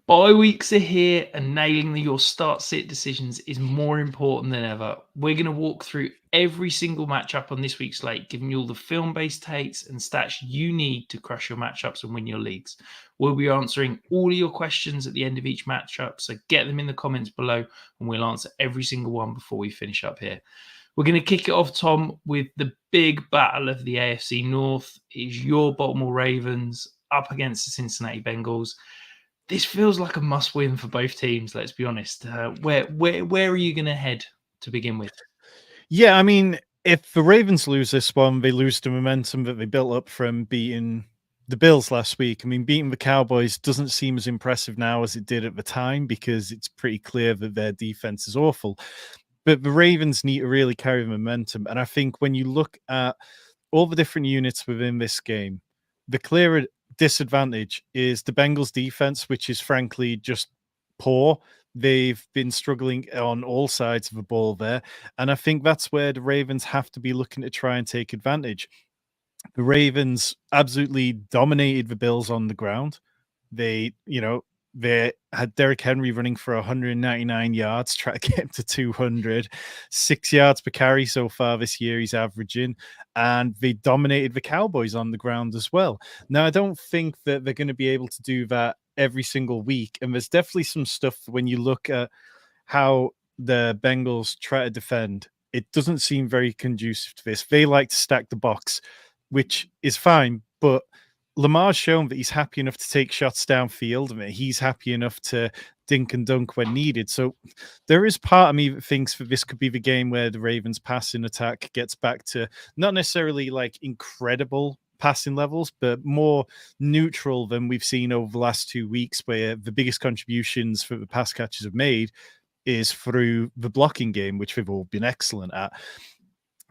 Bye weeks are here, and nailing your start sit decisions is more important than ever. We're going to walk through every single matchup on this week's slate, giving you all the film based takes and stats you need to crush your matchups and win your leagues. We'll be answering all of your questions at the end of each matchup, so get them in the comments below, and we'll answer every single one before we finish up here. We're going to kick it off, Tom, with the big battle of the AFC North. Is your Baltimore Ravens up against the Cincinnati Bengals? This feels like a must-win for both teams. Let's be honest. Where are you going to head to begin with? Yeah, I mean, if the Ravens lose this one, they lose the momentum that they built up from beating the Bills last week. I mean, beating the Cowboys doesn't seem as impressive now as it did at the time because it's pretty clear that their defense is awful. But the Ravens need to really carry the momentum. And I think when you look at all the different units within this game, the clear disadvantage is the Bengals defense, which is frankly just poor. They've been struggling on all sides of the ball there. And I think that's where the Ravens have to be looking to try and take advantage. The Ravens absolutely dominated the Bills on the ground. They had Derrick Henry running for 199 yards, try to get him to 200, 6 yards per carry so far this year he's averaging, and they dominated the Cowboys on the ground as well. Now, I don't think that they're going to be able to do that every single week, and there's definitely some stuff when you look at how the Bengals try to defend. It doesn't seem very conducive to this. They like to stack the box, which is fine, but Lamar's shown that he's happy enough to take shots downfield. I mean, he's happy enough to dink and dunk when needed. So there is part of me that thinks that this could be the game where the Ravens' passing attack gets back to not necessarily like incredible passing levels, but more neutral than we've seen over the last 2 weeks, where the biggest contributions for the pass catchers have made is through the blocking game, which they've all been excellent at.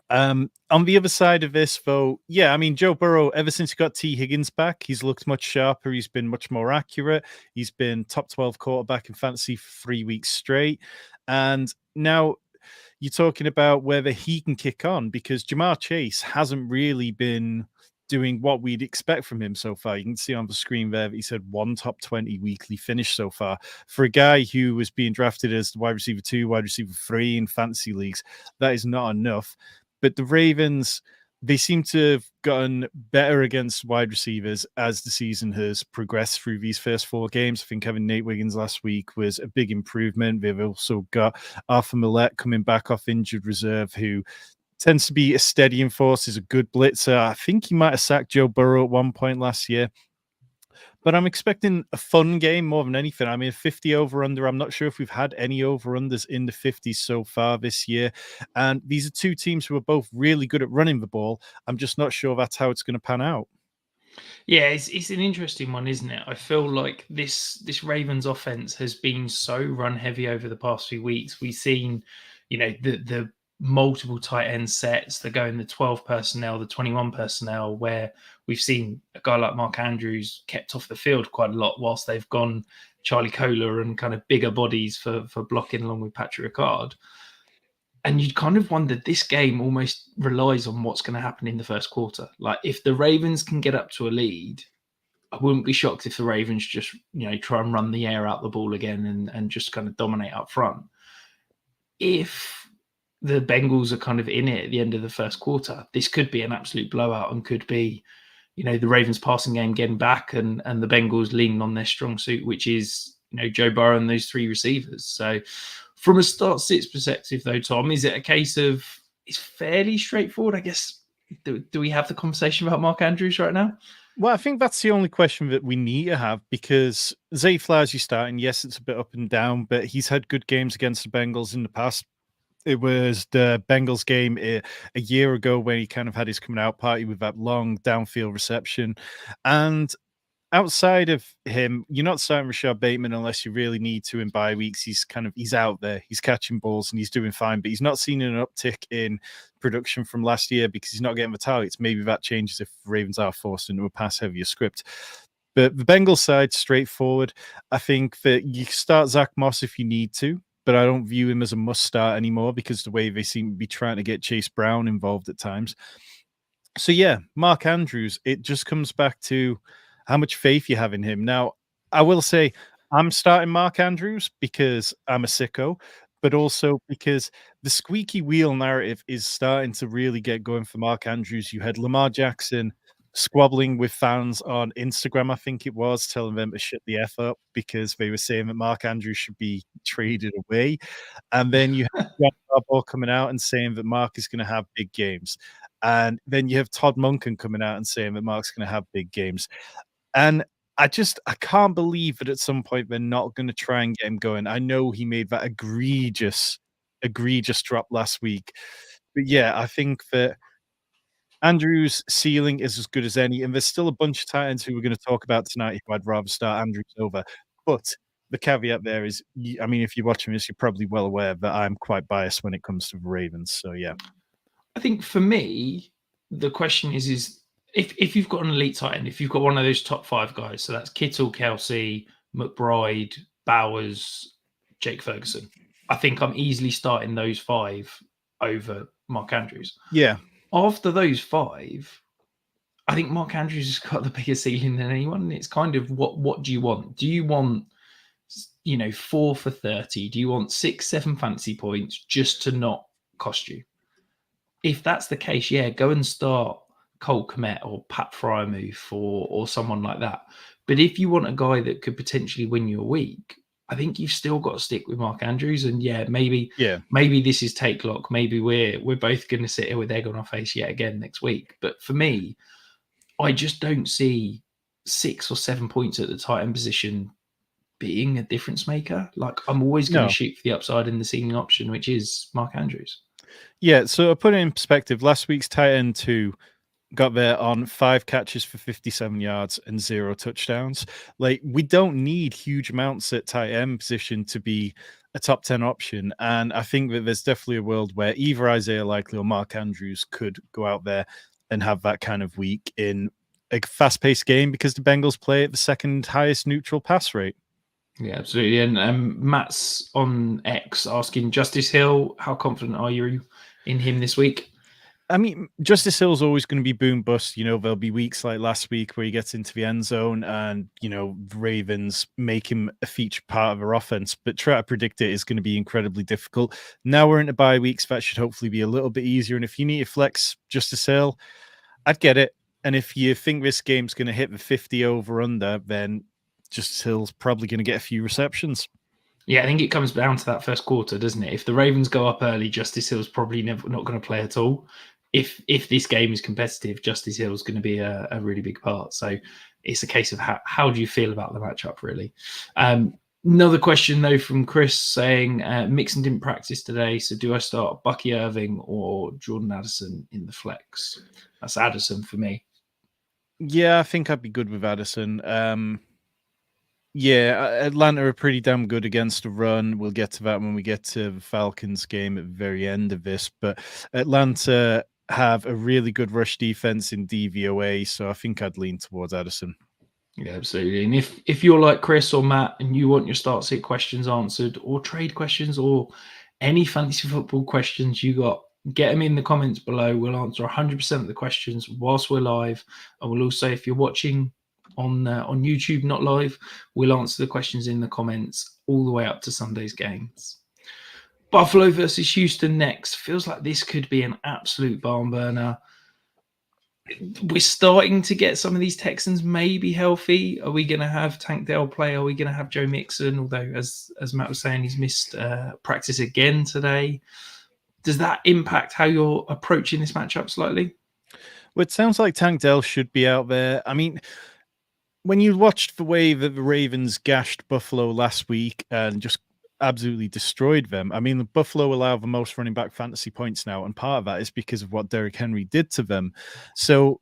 On the other side of this, though, yeah, I mean, Joe Burrow, ever since he got T. Higgins back, he's looked much sharper. He's been much more accurate. He's been top 12 quarterback in fantasy for 3 weeks straight. And now you're talking about whether he can kick on, because Jamar Chase hasn't really been doing what we'd expect from him so far. You can see on the screen there that he said 1 top 20 weekly finish so far. For a guy who was being drafted as wide receiver 2, wide receiver 3 in fantasy leagues, that is not enough. But the Ravens, they seem to have gotten better against wide receivers as the season has progressed through these first 4 games. I think having Nate Wiggins last week was a big improvement. They've also got Arthur Millette coming back off injured reserve, who tends to be a steadying force, is a good blitzer. I think he might have sacked Joe Burrow at one point last year. But I'm expecting a fun game more than anything. I mean, 50 over-under. I'm not sure if we've had any over-unders in the 50s so far this year. And these are 2 teams who are both really good at running the ball. I'm just not sure that's how it's going to pan out. Yeah, it's an interesting one, isn't it? I feel like this Ravens offense has been so run heavy over the past few weeks. We've seen, the multiple tight end sets that go in the 12 personnel, the 21 personnel, where we've seen a guy like Mark Andrews kept off the field quite a lot whilst they've gone Charlie Kohler and kind of bigger bodies for blocking along with Patrick Ricard. And you'd kind of wonder, this game almost relies on what's going to happen in the first quarter. Like, if the Ravens can get up to a lead, I wouldn't be shocked if the Ravens just, try and run the air out the ball again and just kind of dominate up front. If the Bengals are kind of in it at the end of the first quarter, this could be an absolute blowout and could be, the Ravens passing game getting back and the Bengals leaning on their strong suit, which is, Joe Burrow and those 3 receivers. So from a start sits perspective, though, Tom, is it a case of it's fairly straightforward? I guess, do we have the conversation about Mark Andrews right now? Well, I think that's the only question that we need to have, because Zay Flowers, you starting. Yes, it's a bit up and down, but he's had good games against the Bengals in the past. It was the Bengals game a year ago when he kind of had his coming out party with that long downfield reception. And outside of him, you're not starting Rashad Bateman unless you really need to in bye weeks. He's out there, he's catching balls and he's doing fine, but he's not seen an uptick in production from last year because he's not getting the targets. Maybe that changes if Ravens are forced into a pass heavier script. But the Bengals side, straightforward. I think that you start Zach Moss if you need to, but I don't view him as a must start anymore because the way they seem to be trying to get Chase Brown involved at times. So yeah, Mark Andrews, it just comes back to how much faith you have in him. Now, I will say, I'm starting Mark Andrews because I'm a sicko, but also because the squeaky wheel narrative is starting to really get going for Mark Andrews. You had Lamar Jackson squabbling with fans on Instagram, I think it was, telling them to shut the F up because they were saying that Mark Andrews should be traded away. And then you have John Harbaugh coming out and saying that Mark is going to have big games. And then you have Todd Monken coming out and saying that Mark's going to have big games. And I can't believe that at some point they're not gonna try and get him going. I know he made that egregious drop last week. But yeah, I think that Andrews' ceiling is as good as any, and there's still a bunch of tight ends who we're gonna talk about tonight who I'd rather start Andrews over. But the caveat there is, I mean, if you're watching this, you're probably well aware that I'm quite biased when it comes to the Ravens. So yeah. I think for me, the question is if you've got an elite tight end, if you've got one of those top 5 guys, so that's Kittle, Kelsey, McBride, Bowers, Jake Ferguson. I think I'm easily starting those 5 over Mark Andrews. Yeah. After those 5, I think Mark Andrews has got the bigger ceiling than anyone. It's kind of what do you want? Do you want 4 for 30? Do you want 6, 7 fantasy points just to not cost you? If that's the case, yeah, go and start Cole Kmet or Pat Fryermuth or someone like that. But if you want a guy that could potentially win you a week, I think you've still got to stick with Mark Andrews. And yeah, maybe this is take lock. Maybe we're both going to sit here with egg on our face yet again next week. But for me, I just don't see 6 or 7 points at the tight end position being a difference maker. Like I'm always going to shoot for the upside in the ceiling option, which is Mark Andrews. Yeah, so put it in perspective, last week's tight end 2 got there on 5 catches for 57 yards and 0 touchdowns. Like, we don't need huge amounts at tight end position to be a top 10 option. And I think that there's definitely a world where either Isaiah Likely or Mark Andrews could go out there and have that kind of week in a fast-paced game because the Bengals play at the second highest neutral pass rate. Yeah, absolutely. And Matt's on X asking, Justice Hill, how confident are you in him this week? I mean, Justice Hill's always going to be boom bust. There'll be weeks like last week where he gets into the end zone and, the Ravens make him a feature part of their offense. But try to predict it is going to be incredibly difficult. Now we're into bye weeks. That should hopefully be a little bit easier. And if you need to flex Justice Hill, I'd get it. And if you think this game's going to hit the 50 over under, then Justice Hill's probably going to get a few receptions. Yeah, I think it comes down to that first quarter, doesn't it? If the Ravens go up early, Justice Hill's probably not going to play at all. If this game is competitive, Justice Hill's going to be a really big part. So it's a case of how do you feel about the matchup, really? Another question, though, from Chris saying, Mixon didn't practice today, so do I start Bucky Irving or Jordan Addison in the flex? That's Addison for me. Yeah, I think I'd be good with Addison. Yeah, Atlanta are pretty damn good against the run. We'll get to that when we get to the Falcons game at the very end of this. But Atlanta have a really good rush defense in DVOA, so I think I'd lean towards Addison. Yeah, absolutely. And if you're like Chris or Matt and you want your start sit questions answered or trade questions or any fantasy football questions you got, get them in the comments below. We'll answer 100% of the questions whilst we're live. And we'll also, if you're watching on YouTube, not live, we'll answer the questions in the comments all the way up to Sunday's games. Buffalo versus Houston next. Feels like this could be an absolute barn burner. We're starting to get some of these Texans maybe healthy. Are we going to have Tank Dell play? Are we going to have Joe Mixon? Although, as Matt was saying, he's missed practice again today. Does that impact how you're approaching this matchup slightly? Well, it sounds like Tank Dell should be out there. I mean, when you watched the way that the Ravens gashed Buffalo last week and just absolutely destroyed them, I mean, the Buffalo allow the most running back fantasy points now, and part of that is because of what Derrick Henry did to them. So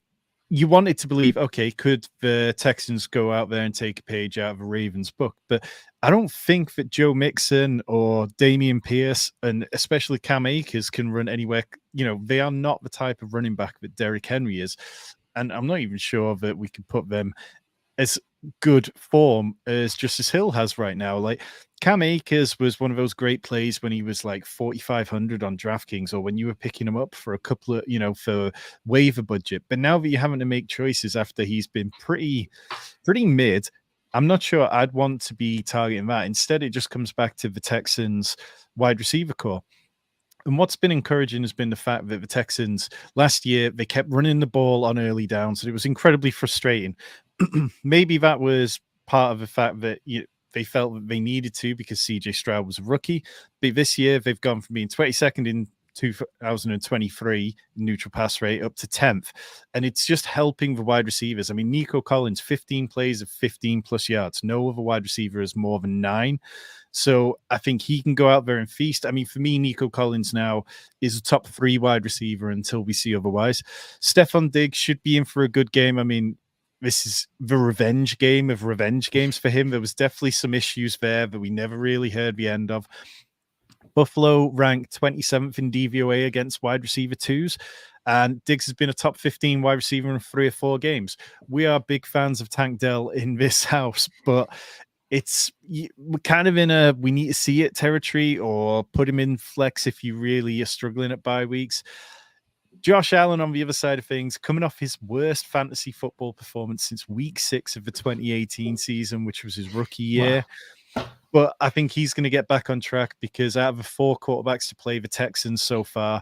you wanted to believe, okay, could the Texans go out there and take a page out of a Ravens book? But I don't think that Joe Mixon or Dameon Pierce, and especially Cam Akers, can run anywhere. They are not the type of running back that Derrick Henry is. And I'm not even sure that we can put them as good form as Justice Hill has right now. Like, Cam Akers was one of those great plays when he was like 4,500 on DraftKings, or when you were picking him up for a couple of, for waiver budget. But now that you're having to make choices after he's been pretty mid, I'm not sure I'd want to be targeting that. Instead, it just comes back to the Texans wide receiver core. And what's been encouraging has been the fact that the Texans last year, they kept running the ball on early downs, and it was incredibly frustrating. Maybe that was part of the fact that they felt that they needed to because CJ Stroud was a rookie. But this year, they've gone from being 22nd in 2023 neutral pass rate up to 10th. And it's just helping the wide receivers. I mean, Nico Collins, 15 plays of 15 plus yards. No other wide receiver has more than 9. So I think he can go out there and feast. I mean, for me, Nico Collins now is a top 3 wide receiver until we see otherwise. Stefon Diggs should be in for a good game. I mean, this is the revenge game of revenge games for him. There was definitely some issues there that we never really heard the end of. Buffalo ranked 27th in DVOA against wide receiver 2s. And Diggs has been a top 15 wide receiver in 3 or 4 games. We are big fans of Tank Dell in this house, but we're kind of in a we need to see it territory, or put him in flex if you really are struggling at bye weeks. Josh Allen, on the other side of things, coming off his worst fantasy football performance since week 6 of the 2018 season, which was his rookie year. Wow. But I think he's going to get back on track because out of the 4 quarterbacks to play the Texans so far,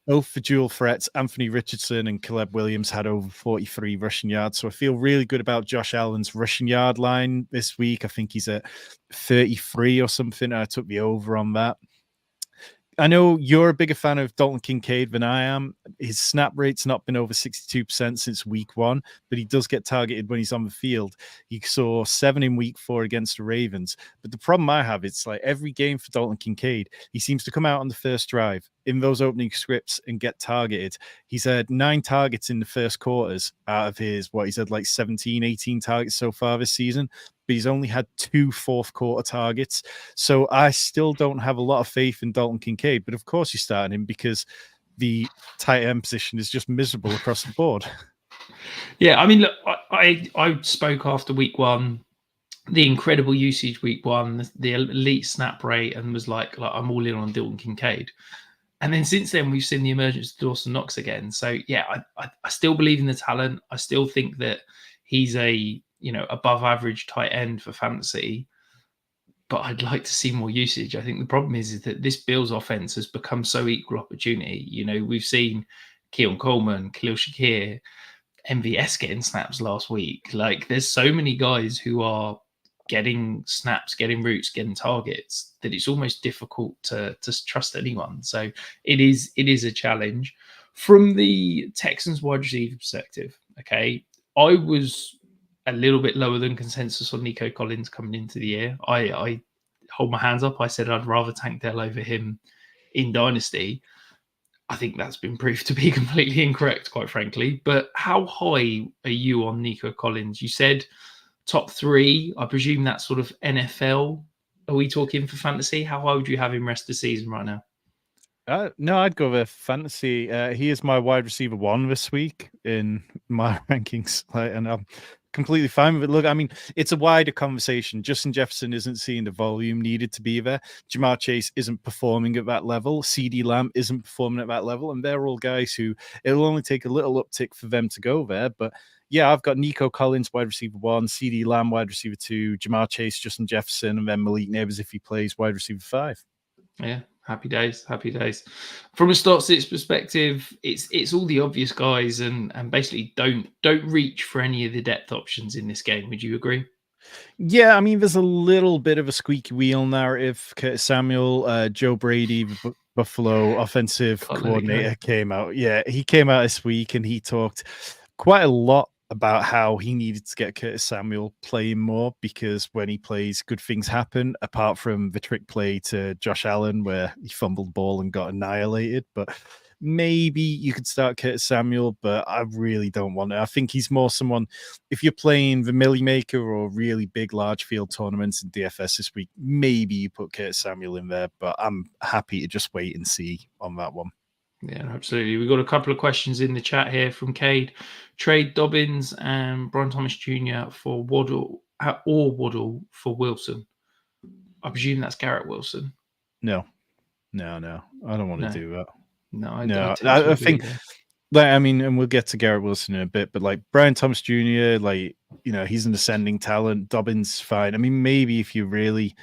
both the dual threats, Anthony Richardson and Caleb Williams, had over 43 rushing yards. So I feel really good about Josh Allen's rushing yard line this week. I think he's at 33 or something. I took the over on that. I know you're a bigger fan of Dalton Kincaid than I am. His snap rate's not been over 62% since week 1, but he does get targeted when he's on the field. He saw 7 in week 4 against the Ravens. But the problem I have, it's like every game for Dalton Kincaid, he seems to come out on the first drive in those opening scripts and get targeted. He's had 9 targets in the first quarters out of his, he's had like 17, 18 targets so far this season. But he's only had 2 fourth quarter targets. So I still don't have a lot of faith in Dalton Kincaid. But of course you're starting him because the tight end position is just miserable across the board. Yeah, I mean, look, I spoke after week 1, the incredible usage week 1, the elite snap rate, and was like I'm all in on Dalton Kincaid. And then since then, we've seen the emergence of Dawson Knox again. So yeah, I still believe in the talent. I still think that he's a above average tight end for fantasy, but I'd like to see more usage. I think the problem is that this Bills offense has become so equal opportunity. We've seen Keon Coleman, Khalil Shakir, MVS getting snaps last week. Like, there's so many guys who are getting snaps, getting routes, getting targets, that it's almost difficult to trust anyone. So it is a challenge. From the Texans wide receiver perspective, okay, I was a little bit lower than consensus on Nico Collins coming into the year. I hold my hands up. I said I'd rather Tank Dell over him in Dynasty. I think that's been proved to be completely incorrect, quite frankly. But how high are you on Nico Collins? You said top 3. I presume that's sort of NFL. Are we talking for fantasy? How high would you have him rest of the season right now? No, I'd go with fantasy. He is my wide receiver 1 this week in my rankings, and I'm completely fine with it. Look, I mean, it's a wider conversation. Justin Jefferson isn't seeing the volume needed to be there. Jamar Chase isn't performing at that level. CeeDee Lamb isn't performing at that level. And they're all guys who it'll only take a little uptick for them to go there. But yeah, I've got Nico Collins, wide receiver 1, CeeDee Lamb, wide receiver 2, Jamar Chase, Justin Jefferson, and then Malik Nabers if he plays wide receiver 5. Yeah. Happy days. From a start six perspective, it's all the obvious guys, and basically don't reach for any of the depth options in this game. Would you agree? Yeah, I mean, there's a little bit of a squeaky wheel narrative. Curtis Samuel, Joe Brady, Buffalo offensive coordinator, came out. Yeah, he came out this week and he talked quite a lot about how he needed to get Curtis Samuel playing more, because when he plays, good things happen, apart from the trick play to Josh Allen where he fumbled the ball and got annihilated. But maybe you could start Curtis Samuel, but I really don't want it. I think he's more someone, if you're playing the Millie Maker or really big, large field tournaments in DFS this week, maybe you put Curtis Samuel in there, but I'm happy to just wait and see on that one. Yeah, absolutely. We've got a couple of questions in the chat here from Cade. Trade Dobbins and Brian Thomas Jr. for Waddle, or Waddle for Wilson. I presume that's Garrett Wilson. No. I don't want to do that. No, I think, I mean, and we'll get to Garrett Wilson in a bit, but like Brian Thomas Jr., like he's an ascending talent. Dobbins fine. I mean, maybe if you really,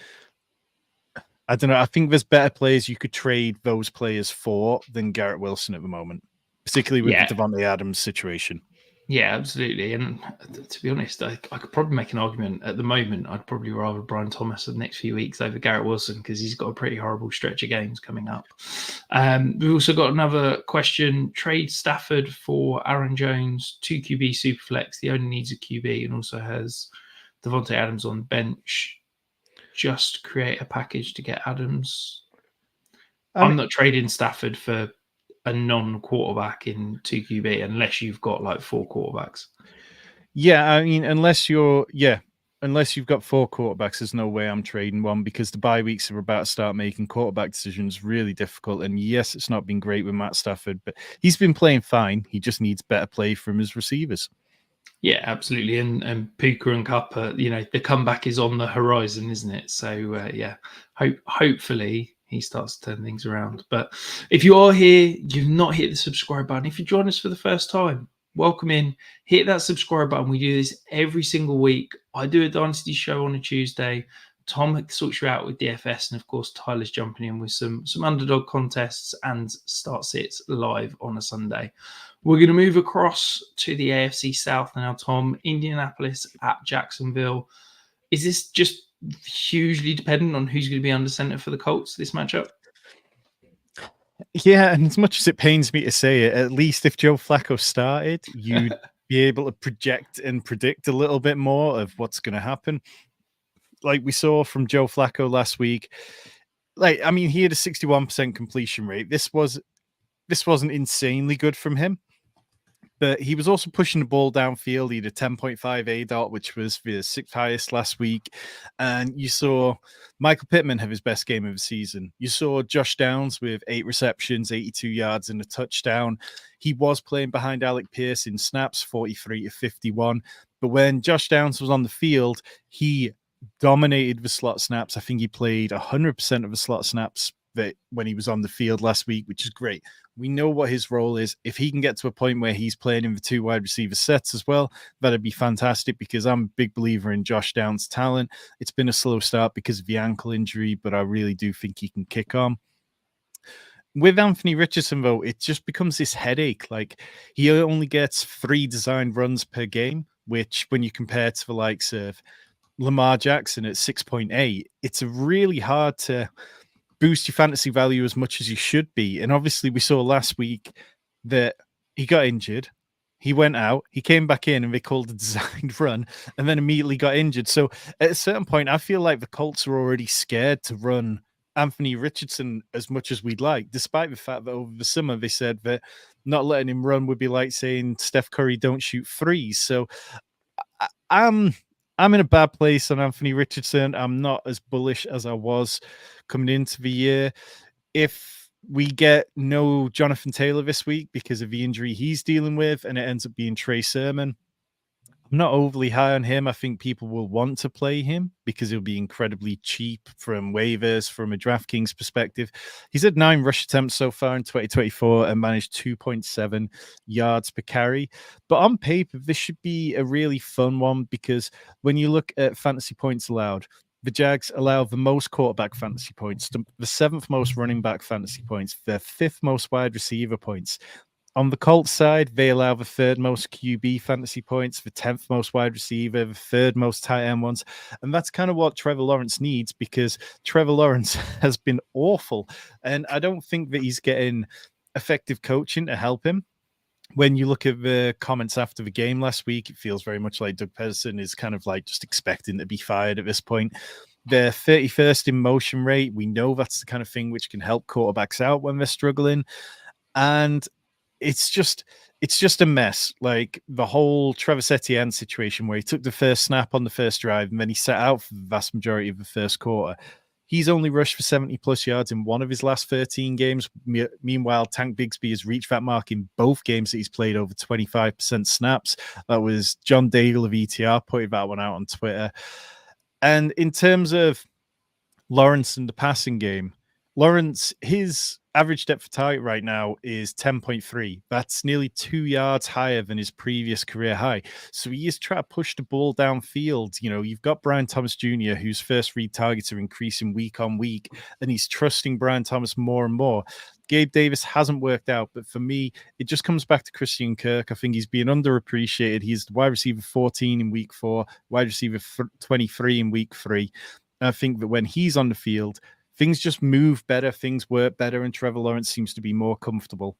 I don't know. I think there's better players you could trade those players for than Garrett Wilson at the moment, particularly with the Devontae Adams situation. Yeah, absolutely. And to be honest, I could probably make an argument at the moment. I'd probably rather Brian Thomas the next few weeks over Garrett Wilson because he's got a pretty horrible stretch of games coming up. We've also got another question. Trade Stafford for Aaron Jones, 2 QB Superflex. He only needs a QB and also has Devontae Adams on the bench. Just create a package to get Adams. I'm not trading Stafford for a non-quarterback in 2 QB unless you've got like 4 quarterbacks. Yeah, I mean, unless you've got 4 quarterbacks, there's no way I'm trading one because the bye weeks are about to start making quarterback decisions really difficult. And yes, it's not been great with Matt Stafford, but he's been playing fine. He just needs better play from his receivers. Yeah, absolutely. And Puka and Cuppa, the comeback is on the horizon, isn't it? So hopefully he starts to turn things around. But if you are here, you've not hit the subscribe button. If you join us for the first time, welcome in. Hit that subscribe button. We do this every single week. I do a Dynasty show on a Tuesday. Tom sorts you out with DFS, and of course Tyler's jumping in with some underdog contests and start sits live on a Sunday. We're going to move across to the AFC South now, Tom. Indianapolis at Jacksonville. Is this just hugely dependent on who's going to be under center for the Colts, this matchup? Yeah, and as much as it pains me to say it, at least if Joe Flacco started, you'd be able to project and predict a little bit more of what's going to happen. Like we saw from Joe Flacco last week, he had a 61% completion rate. This wasn't insanely good from him, but he was also pushing the ball downfield. He had a 10.5 ADOT, which was the 6th highest last week. And you saw Michael Pittman have his best game of the season. You saw Josh Downs with 8 receptions, 82 yards and a touchdown. He was playing behind Alec Pierce in snaps, 43 to 51. But when Josh Downs was on the field, he dominated the slot snaps. I think he played 100% of the slot snaps when he was on the field last week, which is great. We know what his role is. If he can get to a point where he's playing in the 2 wide receiver sets as well, that'd be fantastic because I'm a big believer in Josh Downs' talent. It's been a slow start because of the ankle injury, but I really do think he can kick on. With Anthony Richardson, though, it just becomes this headache. Like, he only gets 3 designed runs per game, which when you compare to the likes of Lamar Jackson at 6.8, it's really hard to boost your fantasy value as much as you should be. And obviously we saw last week that he got injured. He went out, he came back in, and they called a designed run and then immediately got injured. So at a certain point, I feel like the Colts are already scared to run Anthony Richardson as much as we'd like, despite the fact that over the summer they said that not letting him run would be like saying Steph Curry don't shoot threes. So I'm in a bad place on Anthony Richardson. I'm not as bullish as I was coming into the year. If we get no Jonathan Taylor this week because of the injury he's dealing with, and it ends up being Trey Sermon, I'm not overly high on him. I think people will want to play him because he'll be incredibly cheap from waivers, from a DraftKings perspective. He's had 9 rush attempts so far in 2024 and managed 2.7 yards per carry. But on paper, this should be a really fun one because when you look at fantasy points allowed, the Jags allow the most quarterback fantasy points, the 7th most running back fantasy points, the 5th most wide receiver points. On the Colts side, they allow the 3rd most QB fantasy points, the 10th most wide receiver, the 3rd most tight end ones. And that's kind of what Trevor Lawrence needs because Trevor Lawrence has been awful. And I don't think that he's getting effective coaching to help him. When you look at the comments after the game last week, it feels very much like Doug Peterson is kind of like just expecting to be fired at this point. They're 31st in motion rate. We know that's the kind of thing which can help quarterbacks out when they're struggling. And it's just a mess. Like the whole Travis Etienne situation where he took the first snap on the first drive and then he sat out for the vast majority of the first quarter. He's only rushed for 70 plus yards in one of his last 13 games. Meanwhile, Tank Bigsby has reached that mark in both games that he's played over 25% snaps. That was John Daigle of ETR putting that one out on Twitter. And in terms of Lawrence and the passing game, Lawrence, his average depth of target right now is 10.3. That's nearly 2 yards higher than his previous career high. So he is trying to push the ball downfield. You know, you've got Brian Thomas Jr., whose first read targets are increasing week on week, and he's trusting Brian Thomas more and more. Gabe Davis hasn't worked out, but for me, it just comes back to Christian Kirk. I think he's being underappreciated. He's wide receiver 14 in week 4, wide receiver 23 in week 3. And I think that when he's on the field, things just move better, things work better, and Trevor Lawrence seems to be more comfortable.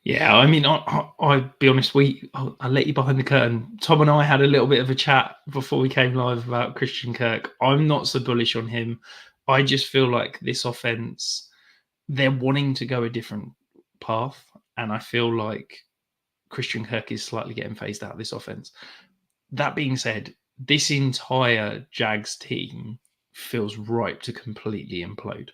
Yeah, I mean, I'll be honest, I'll let you behind the curtain. Tom and I had a little bit of a chat before we came live about Christian Kirk. I'm not so bullish on him. I just feel like this offense, they're wanting to go a different path. And I feel like Christian Kirk is slightly getting phased out of this offense. That being said, this entire Jags team feels ripe to completely implode.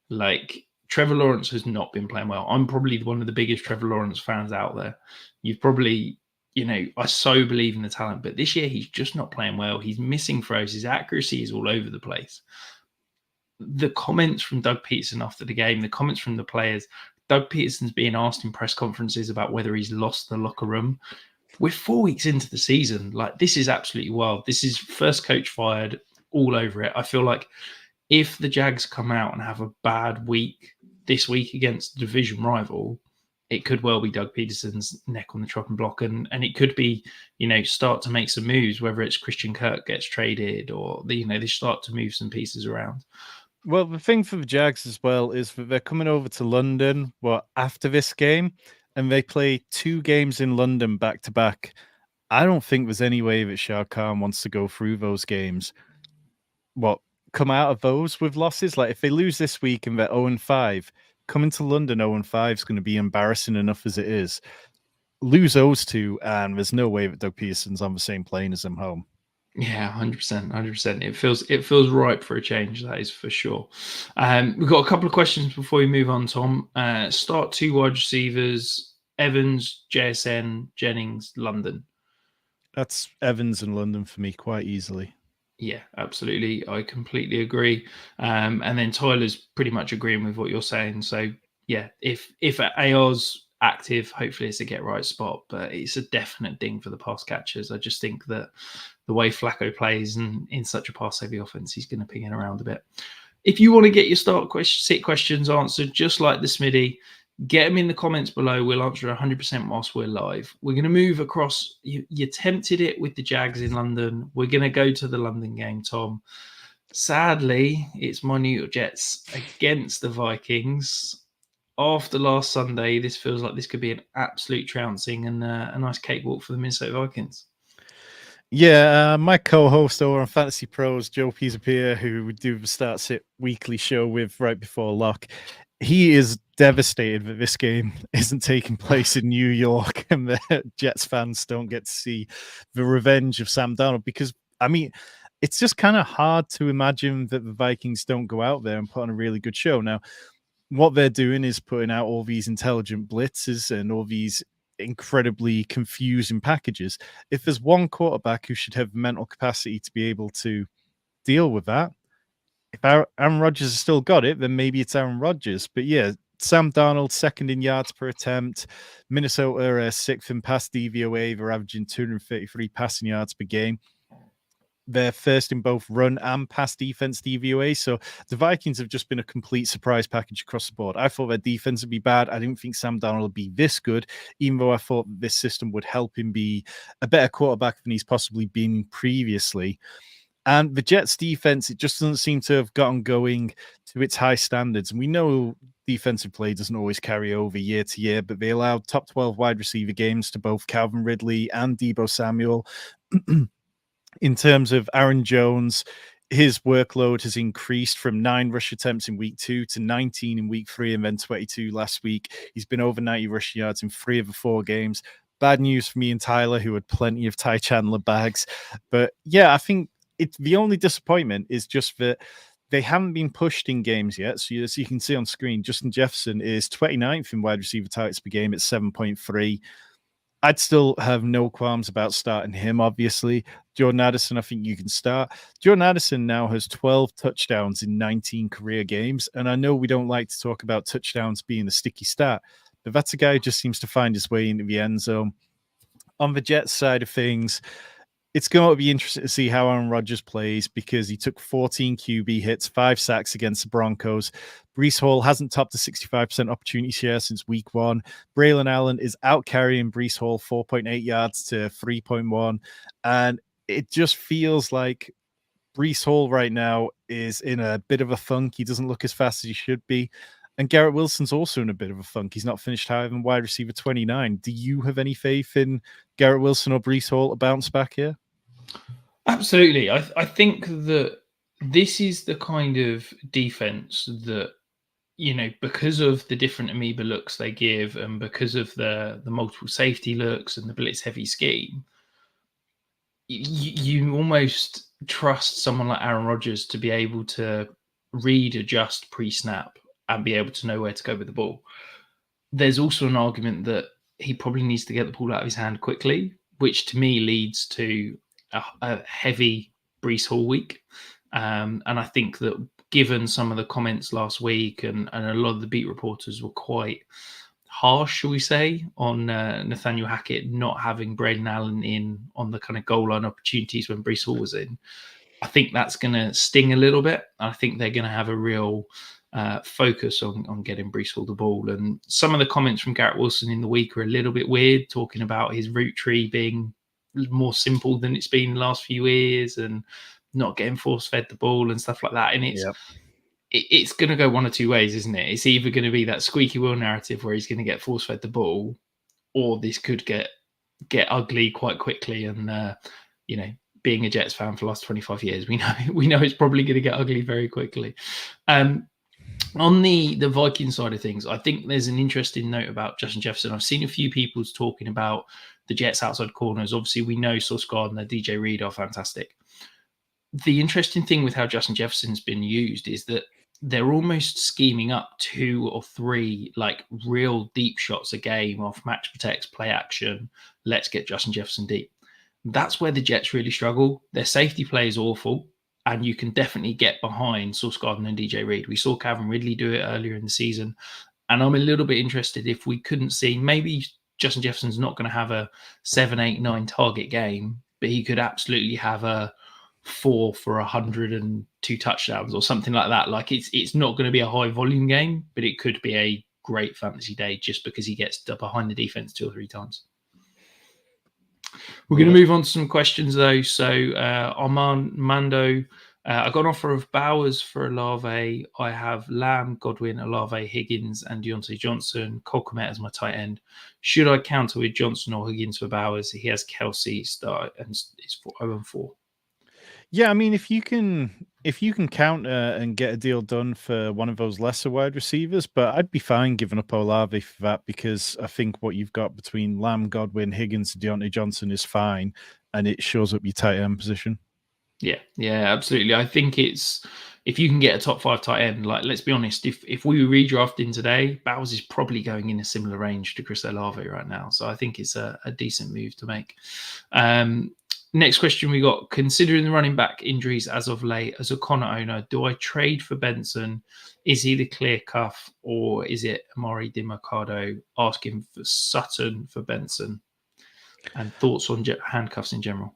Like, Trevor Lawrence has not been playing well. I'm probably one of the biggest Trevor Lawrence fans out there. You've probably, I so believe in the talent, but this year he's just not playing well. He's missing throws. His accuracy is all over the place. The comments from Doug Peterson after the game, the comments from the players, Doug Peterson's being asked in press conferences about whether he's lost the locker room. We're 4 weeks into the season. Like, this is absolutely wild. This is first coach fired all over it. I feel like if the Jags come out and have a bad week this week against the division rival, it could well be Doug Peterson's neck on the chopping block. And it could be, start to make some moves, whether it's Christian Kirk gets traded or, they start to move some pieces around. Well, the thing for the Jags as well is that they're coming over to London after this game, and they play 2 games in London back to back. I don't think there's any way that Shad Khan wants to go through those games. Come out of those with losses? Like, if they lose this week and they're 0-5, coming to London 0-5 is going to be embarrassing enough as it is. Lose those 2, and there's no way that Doug Peterson's on the same plane as them home. Yeah, 100%. It feels ripe for a change, that is for sure. We've got a couple of questions before we move on, Tom. Start 2 wide receivers, Evans, JSN, Jennings, London. That's Evans and London for me quite easily. Yeah, absolutely. I completely agree. And then Tyler's pretty much agreeing with what you're saying. So, yeah, if AR's active, hopefully it's a get right spot, but it's a definite ding for the pass catchers. I just think that the way Flacco plays and in such a pass heavy offense, he's going to ping it around a bit. If you want to get your sit questions answered, just like the Smitty, get them in the comments below. We'll answer 100% whilst we're live. We're going to move across. You tempted it with the Jags in London. We're going to go to the London game, Tom. Sadly, it's my New York Jets against the Vikings. After last Sunday, this feels like this could be an absolute trouncing and a nice cakewalk for the Minnesota Vikings. Yeah, my co-host over on Fantasy Pros, Joe Pisapia, who we do the Start Sit weekly show with right before lock, he is devastated that this game isn't taking place in New York and the Jets fans don't get to see the revenge of Sam Darnold, because, I mean, it's just kind of hard to imagine that the Vikings don't go out there and put on a really good show. Now, what they're doing is putting out all these intelligent blitzes and all these incredibly confusing packages. If there's one quarterback who should have mental capacity to be able to deal with that, if Aaron Rodgers has still got it, then maybe it's Aaron Rodgers. But yeah, Sam Darnold, 2nd in yards per attempt. Minnesota are 6th in pass DVOA. They're averaging 233 passing yards per game. They're 1st in both run and pass defense DVOA. So the Vikings have just been a complete surprise package across the board. I thought their defense would be bad. I didn't think Sam Darnold would be this good, even though I thought this system would help him be a better quarterback than he's possibly been previously. And the Jets defense, it just doesn't seem to have gotten going to its high standards. And we know defensive play doesn't always carry over year to year, but they allowed top 12 wide receiver games to both Calvin Ridley and Deebo Samuel. In terms of Aaron Jones, his workload has increased from 9 rush attempts in week 2 to 19 in week 3 and then 22 last week. He's been over 90 rushing yards in 3 of the 4 games. Bad news for me and Tyler, who had plenty of Ty Chandler bags. But yeah, I think the only disappointment is just that they haven't been pushed in games yet. So as you can see on screen, Justin Jefferson is 29th in wide receiver targets per game at 7.3. I'd still have no qualms about starting him, obviously. Jordan Addison, I think you can start. Jordan Addison now has 12 touchdowns in 19 career games. And I know we don't like to talk about touchdowns being a sticky stat, but that's a guy who just seems to find his way into the end zone. On the Jets side of things, it's going to be interesting to see how Aaron Rodgers plays because he took 14 QB hits, 5 sacks against the Broncos. Breece Hall hasn't topped the 65% opportunity share since week 1. Braylon Allen is out carrying Breece Hall 4.8 yards to 3.1. And it just feels like Breece Hall right now is in a bit of a funk. He doesn't look as fast as he should be. And Garrett Wilson's also in a bit of a funk. He's not finished higher than wide receiver 29. Do you have any faith in Garrett Wilson or Breece Hall to bounce back here? Absolutely. I think that this is the kind of defense that, because of the different amoeba looks they give and because of the multiple safety looks and the blitz heavy scheme, you almost trust someone like Aaron Rodgers to be able to read, adjust pre-snap and be able to know where to go with the ball. There's also an argument that he probably needs to get the ball out of his hand quickly, which to me leads to a heavy Breece Hall week. And I think that given some of the comments last week and a lot of the beat reporters were quite harsh, shall we say, on Nathaniel Hackett not having Braylon Allen in on the kind of goal line opportunities when Breece Hall was in, I think that's going to sting a little bit. I think they're going to have a real focus on getting Breece Hall the ball. And some of the comments from Garrett Wilson in the week are a little bit weird, talking about his route tree being more simple than it's been the last few years and not getting force-fed the ball and stuff like that. And it's going to go one or two ways, isn't it? It's either going to be that squeaky wheel narrative where he's going to get force-fed the ball, or this could get ugly quite quickly. And, being a Jets fan for the last 25 years, we know it's probably going to get ugly very quickly. On the Viking side of things, I think there's an interesting note about Justin Jefferson. I've seen a few people talking about the Jets outside corners. Obviously, we know Sauce Gardner, DJ Reed are fantastic. The interesting thing with how Justin Jefferson's been used is that they're almost scheming up 2 or 3 like real deep shots a game off match protects, play action. Let's get Justin Jefferson deep. That's where the Jets really struggle. Their safety play is awful, and you can definitely get behind Sauce Gardner and DJ Reed. We saw Calvin Ridley do it earlier in the season, and I'm a little bit interested if we couldn't see, maybe Justin Jefferson's not going to have a 7, 8, 9 target game, but he could absolutely have a 4 for 102 touchdowns or something like that. Like it's not going to be a high volume game, but it could be a great fantasy day just because he gets behind the defense 2 or 3 times. We're going to move on to some questions, though. So, Armando, I got an offer of Bowers for Olave. I have Lamb, Godwin, Olave, Higgins, and Deontay Johnson. Cole Kmet as my tight end. Should I counter with Johnson or Higgins for Bowers? He has Kelsey start and it's 0-4. Yeah, I mean, if you can counter and get a deal done for one of those lesser wide receivers, but I'd be fine giving up Olave for that because I think what you've got between Lamb, Godwin, Higgins, and Deontay Johnson is fine, and it shows up your tight end position. Yeah, absolutely. I think it's if you can get a top 5 tight end, like let's be honest, if we were redrafting today, Bowers is probably going in a similar range to Chris Olave right now. So I think it's a decent move to make. Next question we got, considering the running back injuries as of late, as a Connor owner, do I trade for Benson? Is he the clear cuff or is it Amari DiMercado asking for Sutton for Benson? And thoughts on handcuffs in general?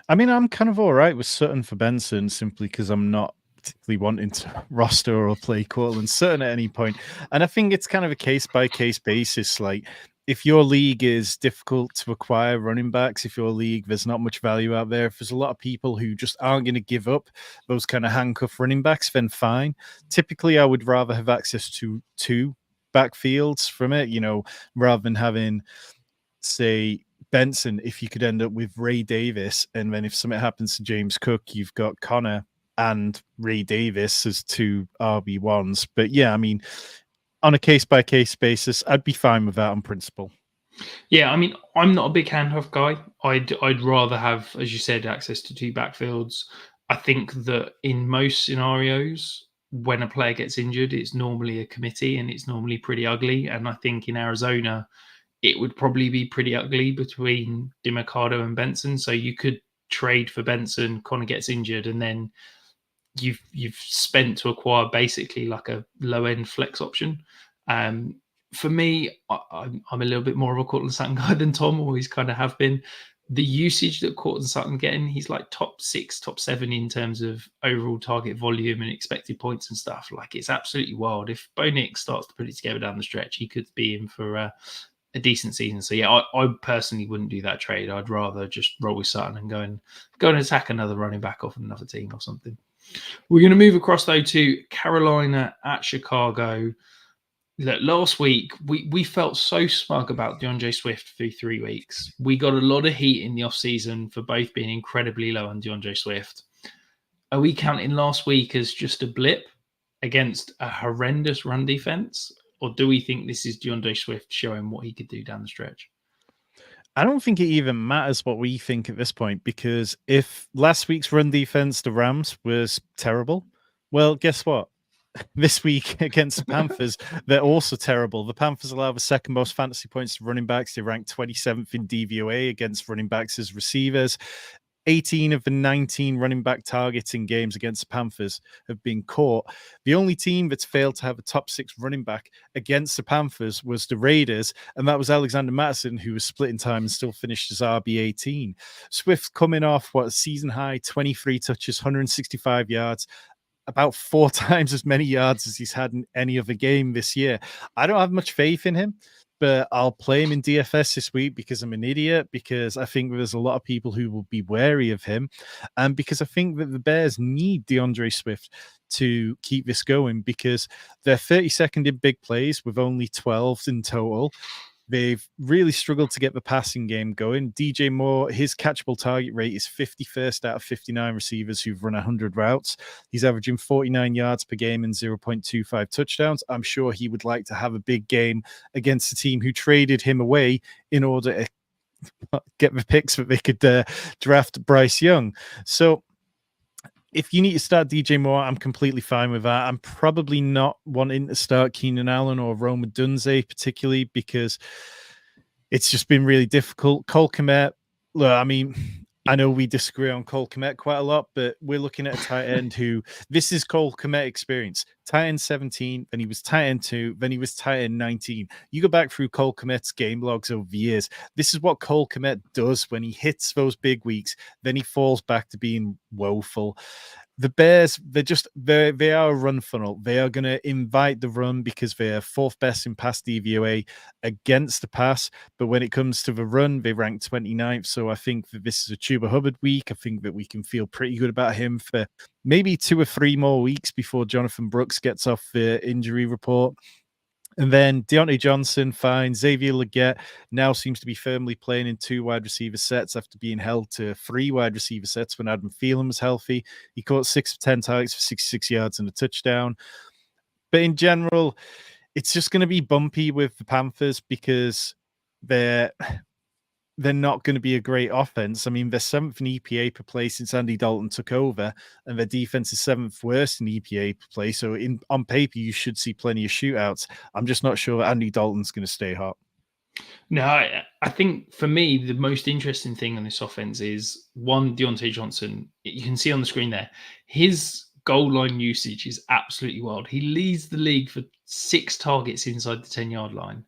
I mean, I'm kind of all right with Sutton for Benson simply because I'm not particularly wanting to roster or play Cortland Sutton at any point. And I think it's kind of a case-by-case basis. Like, if your league is difficult to acquire running backs, if your league there's not much value out there, if there's a lot of people who just aren't going to give up those kind of handcuff running backs, then fine. Typically, I would rather have access to 2 backfields from it, rather than having, say, Benson, if you could end up with Ray Davis, and then if something happens to James Cook, you've got Connor and Ray Davis as 2 RB1s. But yeah, I mean, on a case-by-case basis, I'd be fine with that on principle. Yeah, I mean, I'm not a big handcuff guy. I'd rather have, as you said, access to 2 backfields. I think that in most scenarios, when a player gets injured, it's normally a committee and it's normally pretty ugly. And I think in Arizona, it would probably be pretty ugly between DiMercado and Benson. So you could trade for Benson, Connor gets injured, and then you've spent to acquire basically like a low end flex option. For me, I'm a little bit more of a Cortland Sutton guy than Tom, always kind of have been. The usage that Cortland Sutton getting, he's like top 6, top 7 in terms of overall target volume and expected points and stuff. Like, it's absolutely wild. If Bo Nix starts to put it together down the stretch, he could be in for a decent season. So yeah, I personally wouldn't do that trade. I'd rather just roll with Sutton and go and attack another running back off another team or something. We're going to move across though to Carolina at Chicago. Look, last week we felt so smug about DeAndre Swift through 3 weeks. We got a lot of heat in the offseason for both being incredibly low on DeAndre Swift. Are we counting last week as just a blip against a horrendous run defense? Or do we think this is DeAndre Swift showing what he could do down the stretch? I don't think it even matters what we think at this point, because if last week's run defense, the Rams, was terrible, well, guess what? This week against the Panthers, they're also terrible. The Panthers allow the second most fantasy points to running backs. They rank 27th in DVOA against running backs as receivers. 18 of the 19 running back targets in games against the Panthers have been caught. The only team that's failed to have a top 6 running back against the Panthers was the Raiders, and that was Alexander Mattison, who was split in time and still finished as RB18. Swift coming off a season high 23 touches, 165 yards, about 4 times as many yards as he's had in any other game this year. I don't have much faith in him, but I'll play him in DFS this week because I'm an idiot, because I think there's a lot of people who will be wary of him, and because I think that the Bears need DeAndre Swift to keep this going, because they're 32nd in big plays with only 12 in total. They've really struggled to get the passing game going. DJ Moore, his catchable target rate is 51st out of 59 receivers who've run 100 routes. He's averaging 49 yards per game and 0.25 touchdowns. I'm sure he would like to have a big game against the team who traded him away in order to get the picks that they could draft Bryce Young. So if you need to start DJ Moore, I'm completely fine with that. I'm probably not wanting to start Keenan Allen or Rome Odunze, particularly because it's just been really difficult. Cole Kmet, look, I mean, I know we disagree on Cole Kmet quite a lot, but we're looking at a tight end who, this is Cole Kmet experience. Tight end 17, then he was tight end 2, then he was tight end 19. You go back through Cole Kmet's game logs over the years. This is what Cole Kmet does when he hits those big weeks. Then he falls back to being woeful. The Bears, they are a run funnel. They are going to invite the run because they're 4th best in pass DVOA against the pass. But when it comes to the run, they rank 29th. So I think that this is a Chuba Hubbard week. I think that we can feel pretty good about him for maybe 2 or 3 more weeks before Jonathan Brooks gets off the injury report. And then Deontay Johnson, fine. Xavier Legette now seems to be firmly playing in 2 wide receiver sets after being held to 3 wide receiver sets when Adam Thielen was healthy. He caught 6 of 10 targets for 66 yards and a touchdown. But in general, it's just going to be bumpy with the Panthers because they're not going to be a great offense. I mean, they're 7th in EPA per play since Andy Dalton took over, and their defense is 7th worst in EPA per play. So on paper, you should see plenty of shootouts. I'm just not sure that Andy Dalton's going to stay hot. No, I think for me, the most interesting thing on this offense is, one, Deontay Johnson. You can see on the screen there, his goal line usage is absolutely wild. He leads the league for 6 targets inside the 10-yard line,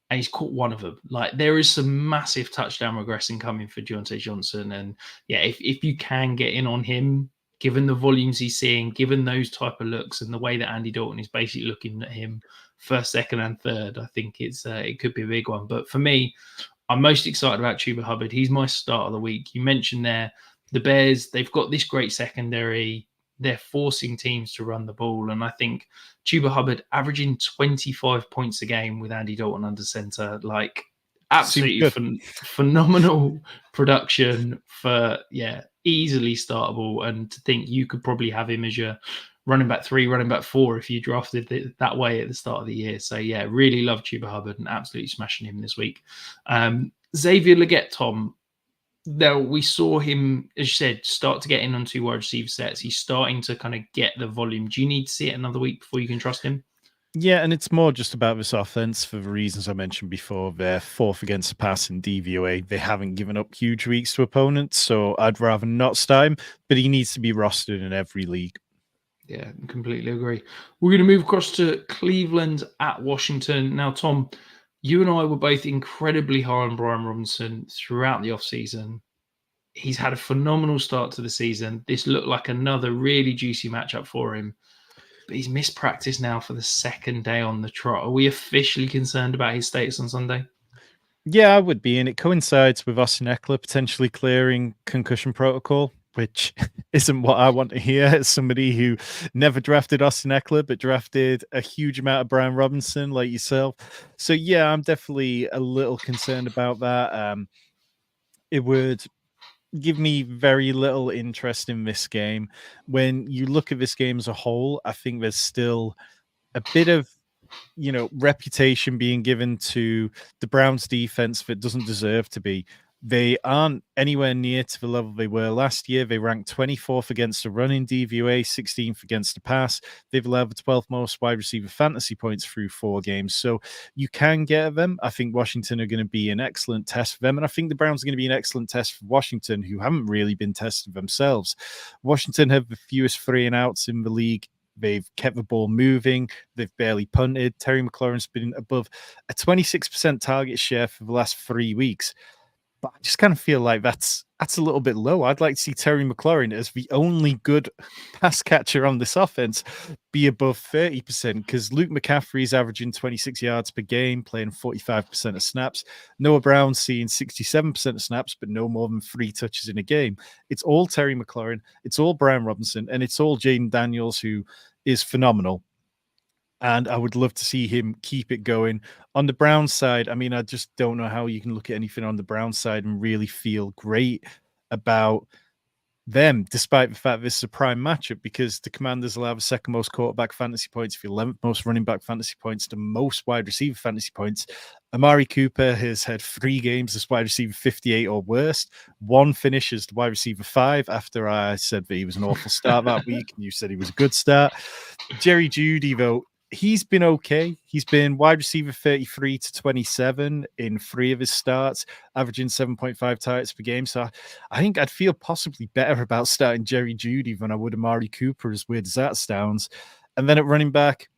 and he's caught 1 of them. Like, there is some massive touchdown regression coming for Deontay Johnson. And yeah, if you can get in on him, given the volumes he's seeing, given those type of looks and the way that Andy Dalton is basically looking at him 1st, 2nd, and 3rd, I think it could be a big one. But for me, I'm most excited about Chuba Hubbard. He's my start of the week. You mentioned there, the Bears, they've got this great secondary. They're forcing teams to run the ball. And I think Chuba Hubbard averaging 25 points a game with Andy Dalton under center, like absolutely phenomenal production for, easily startable. And to think you could probably have him as your running back 3, running back 4 if you drafted it that way at the start of the year. So yeah, really love Chuba Hubbard and absolutely smashing him this week. Xavier Legette, Tom. Now, we saw him, as you said, start to get in on 2 wide receiver sets. He's starting to kind of get the volume. Do you need to see it another week before you can trust him? Yeah, and it's more just about this offense for the reasons I mentioned before. They're fourth against the pass in DVOA. They haven't given up huge weeks to opponents, so I'd rather not start him, but he needs to be rostered in every league. Yeah, completely agree. We're going to move across to Cleveland at Washington. Now, Tom, you and I were both incredibly high on Brian Robinson throughout the offseason. He's had a phenomenal start to the season. This looked like another really juicy matchup for him, but he's missed practice now for the second day on the trot. Are we officially concerned about his status on Sunday? Yeah, I would be, and it coincides with Austin Eckler potentially clearing concussion protocol, which isn't what I want to hear as somebody who never drafted Austin Eckler, but drafted a huge amount of Brian Robinson like yourself. So yeah, I'm definitely a little concerned about that. It would give me very little interest in this game. When you look at this game as a whole, I think there's still a bit of reputation being given to the Browns defense that doesn't deserve to be. They aren't anywhere near to the level they were last year. They ranked 24th against the run in DVOA, 16th against the pass. They've allowed the 12th most wide receiver fantasy points through 4 games. So you can get them. I think Washington are going to be an excellent test for them. And I think the Browns are going to be an excellent test for Washington, who haven't really been tested themselves. Washington have the fewest 3-and-outs in the league. They've kept the ball moving. They've barely punted. Terry McLaurin's been above a 26% target share for the last 3 weeks. But I just kind of feel like that's a little bit low. I'd like to see Terry McLaurin as the only good pass catcher on this offense be above 30% because Luke McCaffrey is averaging 26 yards per game, playing 45% of snaps. Noah Brown's seeing 67% of snaps, but no more than 3 touches in a game. It's all Terry McLaurin, it's all Brian Robinson, and it's all Jaden Daniels, who is phenomenal. And I would love to see him keep it going. On the Browns side, I mean, I just don't know how you can look at anything on the Browns side and really feel great about them, despite the fact this is a prime matchup, because the Commanders allow the second most quarterback fantasy points, the 11th most running back fantasy points, the most wide receiver fantasy points. Amari Cooper has had 3 games as wide receiver 58 or worse. 1 finish as the wide receiver 5 after I said that he was an awful start that week, and you said he was a good start. Jerry Jeudy, though, he's been okay. He's been wide receiver 33 to 27 in 3 of his starts, averaging 7.5 targets per game. So I think I'd feel possibly better about starting Jerry Jeudy than I would Amari Cooper, as weird as that sounds. And then at running back,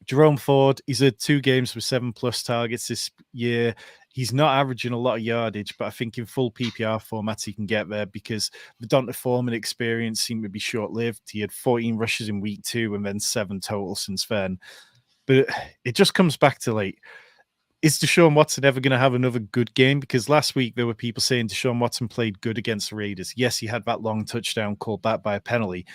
Jerome Ford, he's had 2 games with 7+ targets this year. He's not averaging a lot of yardage, but I think in full PPR formats he can get there because the D'Onta Foreman experience seemed to be short-lived. He had 14 rushes in week 2 and then 7 total since then. But it just comes back to, like, is Deshaun Watson ever going to have another good game? Because last week there were people saying Deshaun Watson played good against the Raiders. Yes, he had that long touchdown called back by a penalty,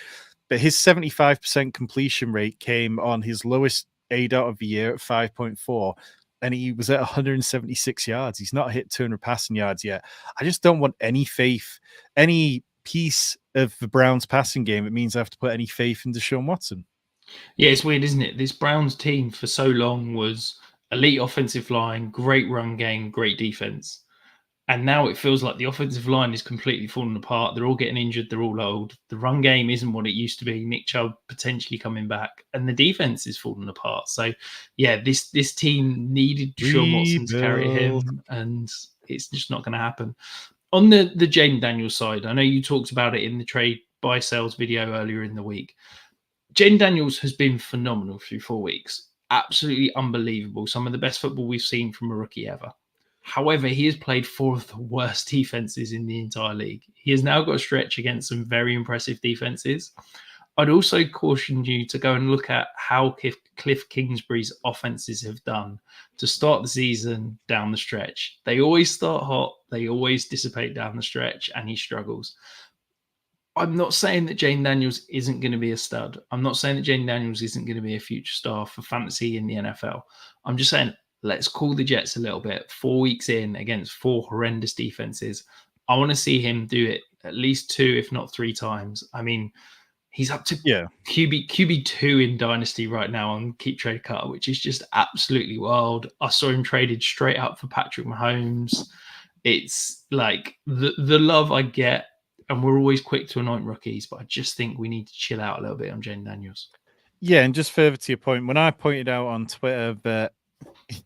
but his 75% completion rate came on his lowest ADOT of the year at 5.4, and he was at 176 yards. He's not hit 200 passing yards yet. I just don't want any faith, any piece of the Browns passing game. It means I have to put any faith in Deshaun Watson. Yeah, it's weird, isn't it? This Browns team for so long was elite offensive line, great run game, great defense. And now it feels like the offensive line is completely falling apart. They're all getting injured. They're all old. The run game isn't what it used to be. Nick Chubb potentially coming back, and the defense is falling apart. So, yeah, this team needed Deshaun Watson to carry him, and it's just not going to happen. On the Jaden Daniels side, I know you talked about it in the trade buy sales video earlier in the week. Jaden Daniels has been phenomenal through 4 weeks. Absolutely unbelievable. Some of the best football we've seen from a rookie ever. However, he has played 4 of the worst defenses in the entire league. He has now got a stretch against some very impressive defenses. I'd also caution you to go and look at how Cliff Kingsbury's offenses have done to start the season down the stretch. They always start hot, they always dissipate down the stretch, and he struggles. I'm not saying that Jaden Daniels isn't going to be a stud. I'm not saying that Jaden Daniels isn't going to be a future star for fantasy in the NFL. I'm just saying, let's cool the Jets a little bit. 4 weeks in against 4 horrendous defenses. I want to see him do it at least 2, if not 3 times. I mean, he's up to QB2 in Dynasty right now on Keep Trade Cut, which is just absolutely wild. I saw him traded straight up for Patrick Mahomes. It's like the love I get, and we're always quick to anoint rookies, but I just think we need to chill out a little bit on Jaden Daniels. Yeah, and just further to your point, when I pointed out on Twitter that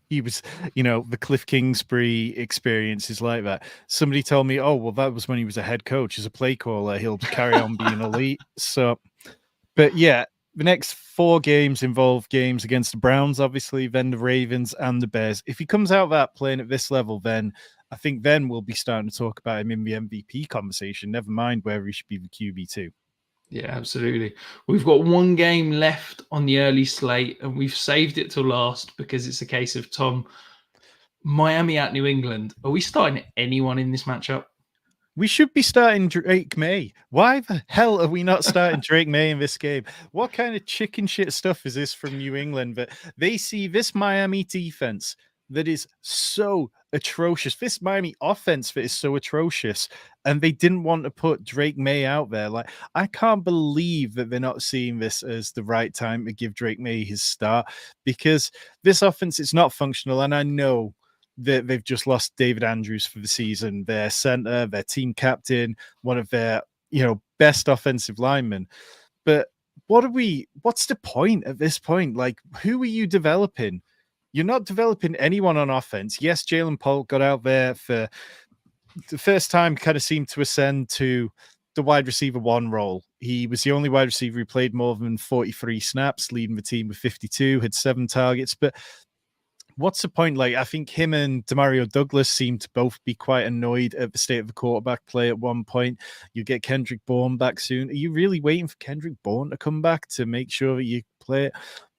he was, the Cliff Kingsbury experience is like that, somebody told me, oh, well, that was when he was a head coach. As a play caller, he'll carry on being elite. So, but yeah, the next 4 games involve games against the Browns, obviously, then the Ravens and the Bears. If he comes out of that playing at this level, then I think then we'll be starting to talk about him in the MVP conversation, never mind where he should be the QB2. Yeah, absolutely. We've got one game left on the early slate, and we've saved it till last because it's a case of Tom, Miami at New England. Are we starting anyone in this matchup? We should be starting Drake May. Why the hell are we not starting Drake May in this game? What kind of chicken shit stuff is this from New England that they see this Miami defense that is so atrocious, this Miami offense that is so atrocious, and they didn't want to put Drake May out there? Like, I can't believe that they're not seeing this as the right time to give Drake May his start, because this offense is not functional, and I know they've just lost David Andrews for the season, their center, their team captain, one of their best offensive linemen. But what's the point at this point? Like, who are you developing? You're not developing anyone on offense. Yes, Jalen Polk got out there for the first time, kind of seemed to ascend to the wide receiver 1 role. He was the only wide receiver who played more than 43 snaps, leading the team with 52, had 7 targets. But what's the point? Like, I think him and Demario Douglas seem to both be quite annoyed at the state of the quarterback play at one point. You get Kendrick Bourne back soon. Are you really waiting for Kendrick Bourne to come back to make sure that you play it?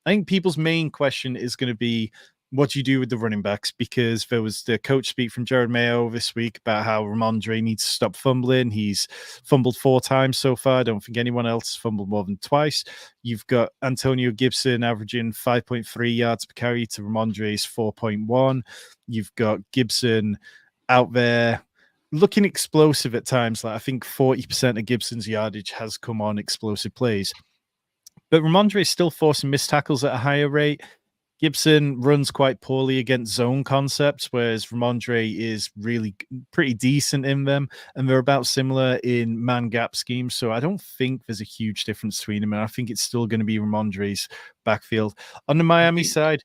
I think people's main question is going to be, what do you do with the running backs? Because there was the coach speak from Jared Mayo this week about how Ramondre needs to stop fumbling. He's fumbled 4 times so far. I don't think anyone else has fumbled more than twice. You've got Antonio Gibson averaging 5.3 yards per carry to Ramondre's 4.1. You've got Gibson out there looking explosive at times. Like, I think 40% of Gibson's yardage has come on explosive plays. But Ramondre is still forcing missed tackles at a higher rate. Gibson runs quite poorly against zone concepts, whereas Ramondre is really pretty decent in them, and they're about similar in man gap schemes. So I don't think there's a huge difference between them, and I think it's still going to be Ramondre's backfield. On the Miami side,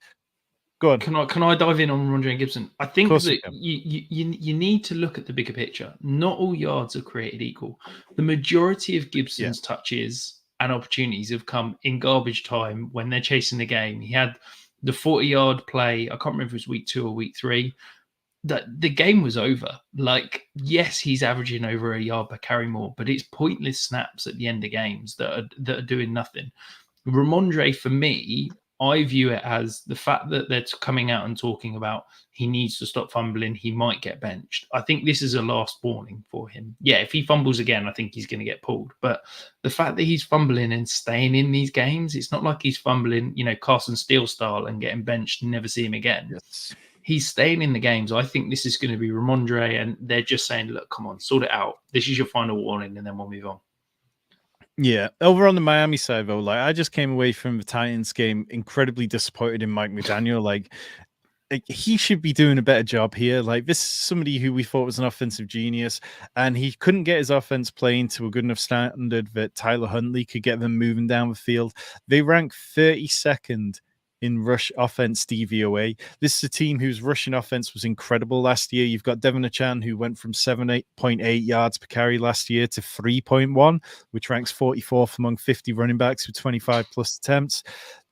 go on. Can I dive in on Ramondre and Gibson? I think that you need to look at the bigger picture. Not all yards are created equal. The majority of Gibson's touches and opportunities have come in garbage time when they're chasing the game. He had the 40-yard play, I can't remember if it was week 2 or week 3, that the game was over. Like, yes, he's averaging over a yard per carry more, but it's pointless snaps at the end of games that are doing nothing. Ramondre, for me, I view it as the fact that they're coming out and talking about he needs to stop fumbling, he might get benched. I think this is a last warning for him. Yeah, if he fumbles again, I think he's going to get pulled. But the fact that he's fumbling and staying in these games, it's not like he's fumbling, Carson Steele style and getting benched and never see him again. Yes. He's staying in the games. I think this is going to be Ramondre, and they're just saying, look, come on, sort it out. This is your final warning, and then we'll move on. Yeah, over on the Miami side, though, like, I just came away from the Titans game incredibly disappointed in Mike McDaniel. Like, he should be doing a better job here. Like, this is somebody who we thought was an offensive genius, and he couldn't get his offense playing to a good enough standard that Tyler Huntley could get them moving down the field. They rank 32nd in rush offense DVOA. This is a team whose rushing offense was incredible last year. You've got Devon Achane, who went from 7.8 yards per carry last year to 3.1, which ranks 44th among 50 running backs with 25 plus attempts.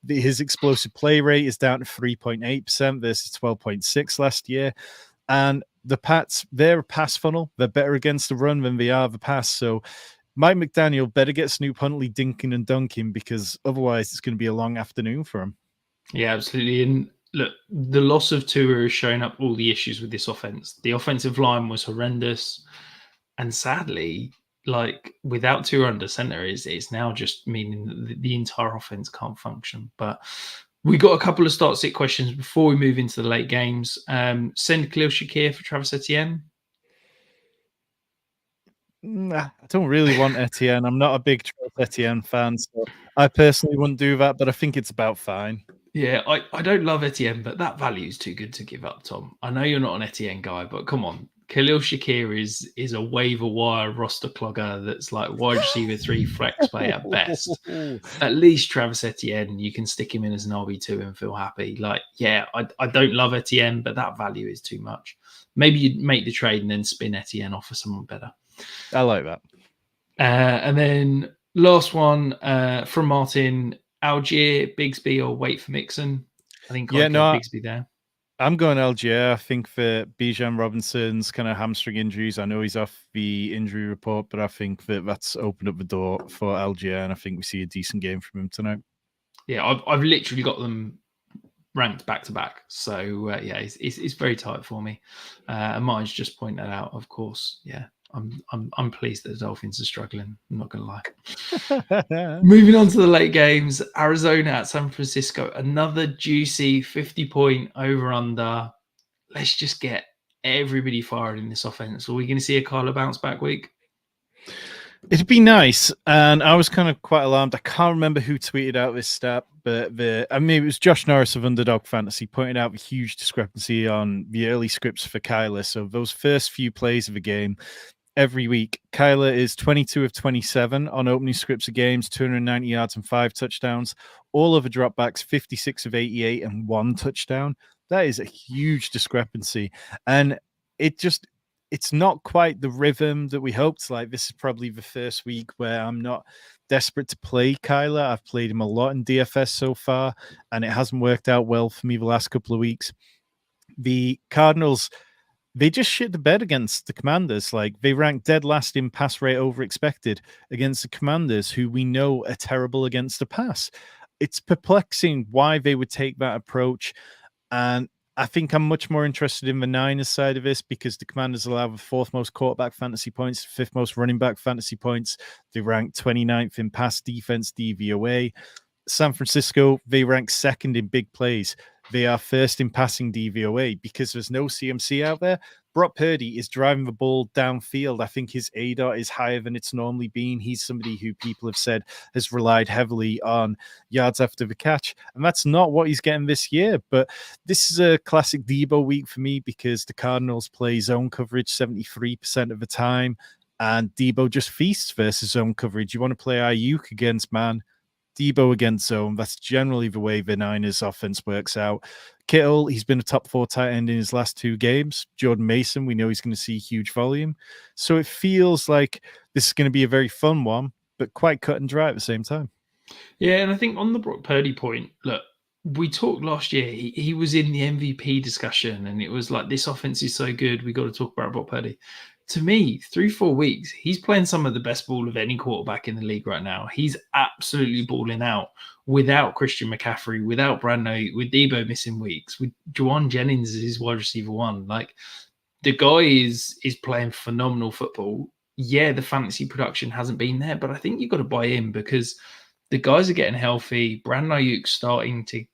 His explosive play rate is down to 3.8% versus 12.6 last year. And the Pats, they're a pass funnel. They're better against the run than they are the pass. So Mike McDaniel better get Snoop Huntley dinking and dunking, because otherwise it's going to be a long afternoon for him. Yeah, absolutely. And look, the loss of Tua has shown up all the issues with this offense. The offensive line was horrendous. And sadly, like, without Tua under center, it's now just meaning that the entire offense can't function. But we got a couple of start-sit questions before we move into the late games. Send Khalil Shakir for Travis Etienne. Nah, I don't really want Etienne. I'm not a big Travis Etienne fan, so I personally wouldn't do that, but I think it's about fine. Yeah, I don't love Etienne, but that value is too good to give up, Tom. I know you're not an Etienne guy, but come on. Khalil Shakir is a waiver wire roster clogger that's like wide receiver 3 flex play at best. At least Travis Etienne, you can stick him in as an RB2 and feel happy. Like, yeah, I don't love Etienne, but that value is too much. Maybe you'd make the trade and then spin Etienne off for someone better. I like that. And then last one from Martin, Algier, Bigsby, or wait for Mixon. I think I'd go Bigsby there. I'm going Algier. I think for Bijan Robinson's kind of hamstring injuries, I know he's off the injury report, but I think that's opened up the door for Algier, and I think we see a decent game from him tonight. Yeah, I've literally got them ranked back to back. So yeah, it's very tight for me. And Marge just pointed that out. Of course, yeah, I'm pleased that the Dolphins are struggling. I'm not going to lie. Moving on to the late games, Arizona at San Francisco, another juicy 50-point over under. Let's just get everybody fired in this offense. Are we going to see a Kyler bounce back week? It'd be nice, and I was kind of quite alarmed. I can't remember who tweeted out this stat, but it was Josh Norris of Underdog Fantasy pointed out the huge discrepancy on the early scripts for Kyler. So those first few plays of the game, every week, Kyler is 22 of 27 on opening scripts of games, 290 yards and 5 touchdowns. All of the dropbacks, 56 of 88 and 1 touchdown. That is a huge discrepancy, and it's not quite the rhythm that we hoped. Like, this is probably the first week where I'm not desperate to play Kyler. I've played him a lot in DFS so far, and it hasn't worked out well for me the last couple of weeks. The Cardinals, they just shit the bed against the Commanders. Like, they ranked dead last in pass rate over expected against the Commanders, who we know are terrible against the pass. It's perplexing why they would take that approach, and I think I'm much more interested in the Niners side of this because the Commanders allow the 4th most quarterback fantasy points, 5th most running back fantasy points. They rank 29th in pass defense DVOA. San Francisco, they rank 2nd in big plays. They are 1st in passing DVOA because there's no CMC out there. Brock Purdy is driving the ball downfield. I think his ADOT is higher than it's normally been. He's somebody who people have said has relied heavily on yards after the catch, and that's not what he's getting this year. But this is a classic Debo week for me because the Cardinals play zone coverage 73% of the time, and Debo just feasts versus zone coverage. You want to play Ayuk against man, Debo against zone. That's generally the way the Niners offense works out. Kittle, he's been a top 4 tight end in his last 2 games. Jordan Mason, we know he's going to see huge volume. So it feels like this is going to be a very fun one, but quite cut and dry at the same time. Yeah, and I think on the Brock Purdy point, look, we talked last year, he was in the MVP discussion, and it was like, this offense is so good, we got to talk about Brock Purdy. To me, 3-4 weeks, he's playing some of the best ball of any quarterback in the league right now. He's absolutely balling out without Christian McCaffrey, without Brandon, with Debo missing weeks, with Juwan Jennings as his wide receiver 1. Like, the guy is playing phenomenal football. Yeah, the fantasy production hasn't been there, but I think you've got to buy in because the guys are getting healthy. Brandon Ayuk's starting to,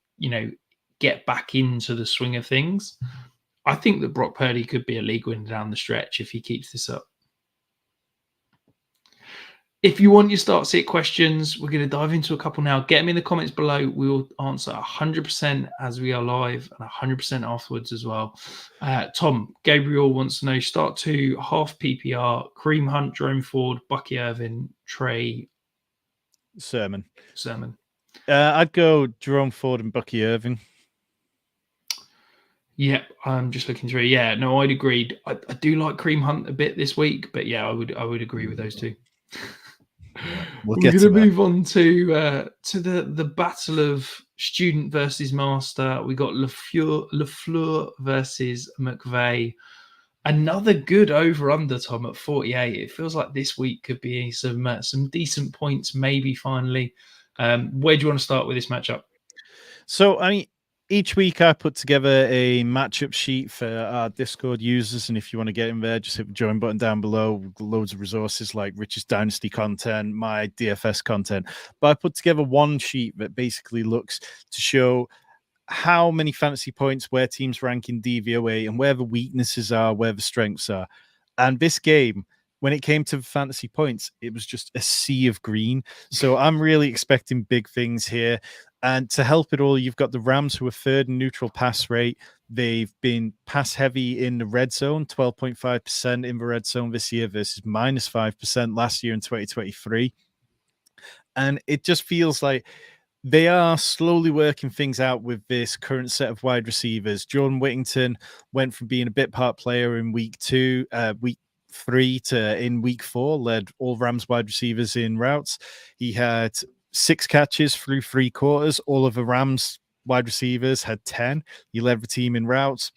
get back into the swing of things. I think that Brock Purdy could be a league winner down the stretch if he keeps this up. If you want your start sit questions, we're going to dive into a couple now. Get them in the comments below. We will answer 100% as we are live and 100% afterwards as well. Tom, Gabriel wants to know, start 2, half PPR, Kareem Hunt, Jerome Ford, Bucky Irvin, Trey Sermon. I'd go Jerome Ford and Bucky Irving. Yeah, I'm just looking through. Yeah, no, I'd agreed. I do like Kareem Hunt a bit this week, but yeah, I would agree with those two. We're going to move on to the battle of student versus master. We got LaFleur versus McVay. Another good over under, Tom, at 48. It feels like this week could be some decent points, maybe finally. Where do you want to start with this matchup? So, each week I put together a matchup sheet for our Discord users, and if you want to get in there, just hit the join button down below. Loads of resources like Rich's Dynasty content, my DFS content. But I put together one sheet that basically looks to show how many fantasy points, where teams rank in DVOA, and where the weaknesses are, where the strengths are. And this game, when it came to fantasy points, it was just a sea of green. So I'm really expecting big things here. And to help it all, you've got the Rams, who are third in neutral pass rate. They've been pass heavy in the red zone, 12.5% in the red zone this year versus -5% last year in 2023. And it just feels like they are slowly working things out with this current set of wide receivers. Jordan Whittington went from being a bit part player in week 3 to in week 4, led all Rams wide receivers in routes. He had 6 catches through 3 quarters. All of the Rams wide receivers had 10. He led the team in routes.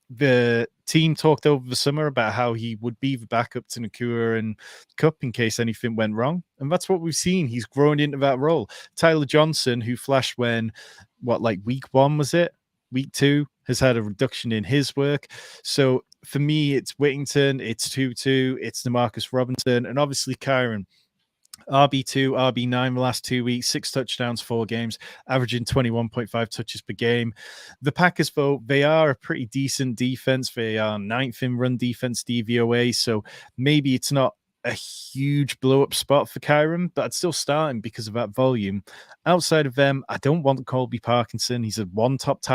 The team talked over the summer about how he would be the backup to Nakua and Kupp in case anything went wrong. And that's what we've seen. He's grown into that role. Tyler Johnson, who flashed when, week 1 was it? Week 2, has had a reduction in his work. So for me, it's Whittington, it's Tutu, it's Demarcus Robinson, and obviously Kyren. RB2, RB9 the last 2 weeks, 6 touchdowns, 4 games, averaging 21.5 touches per game. The Packers, though, they are a pretty decent defense. They are 9th in run defense DVOA, so maybe it's not a huge blow-up spot for Kyren, but I'd still start him because of that volume. Outside of them, I don't want Colby Parkinson. He's a one top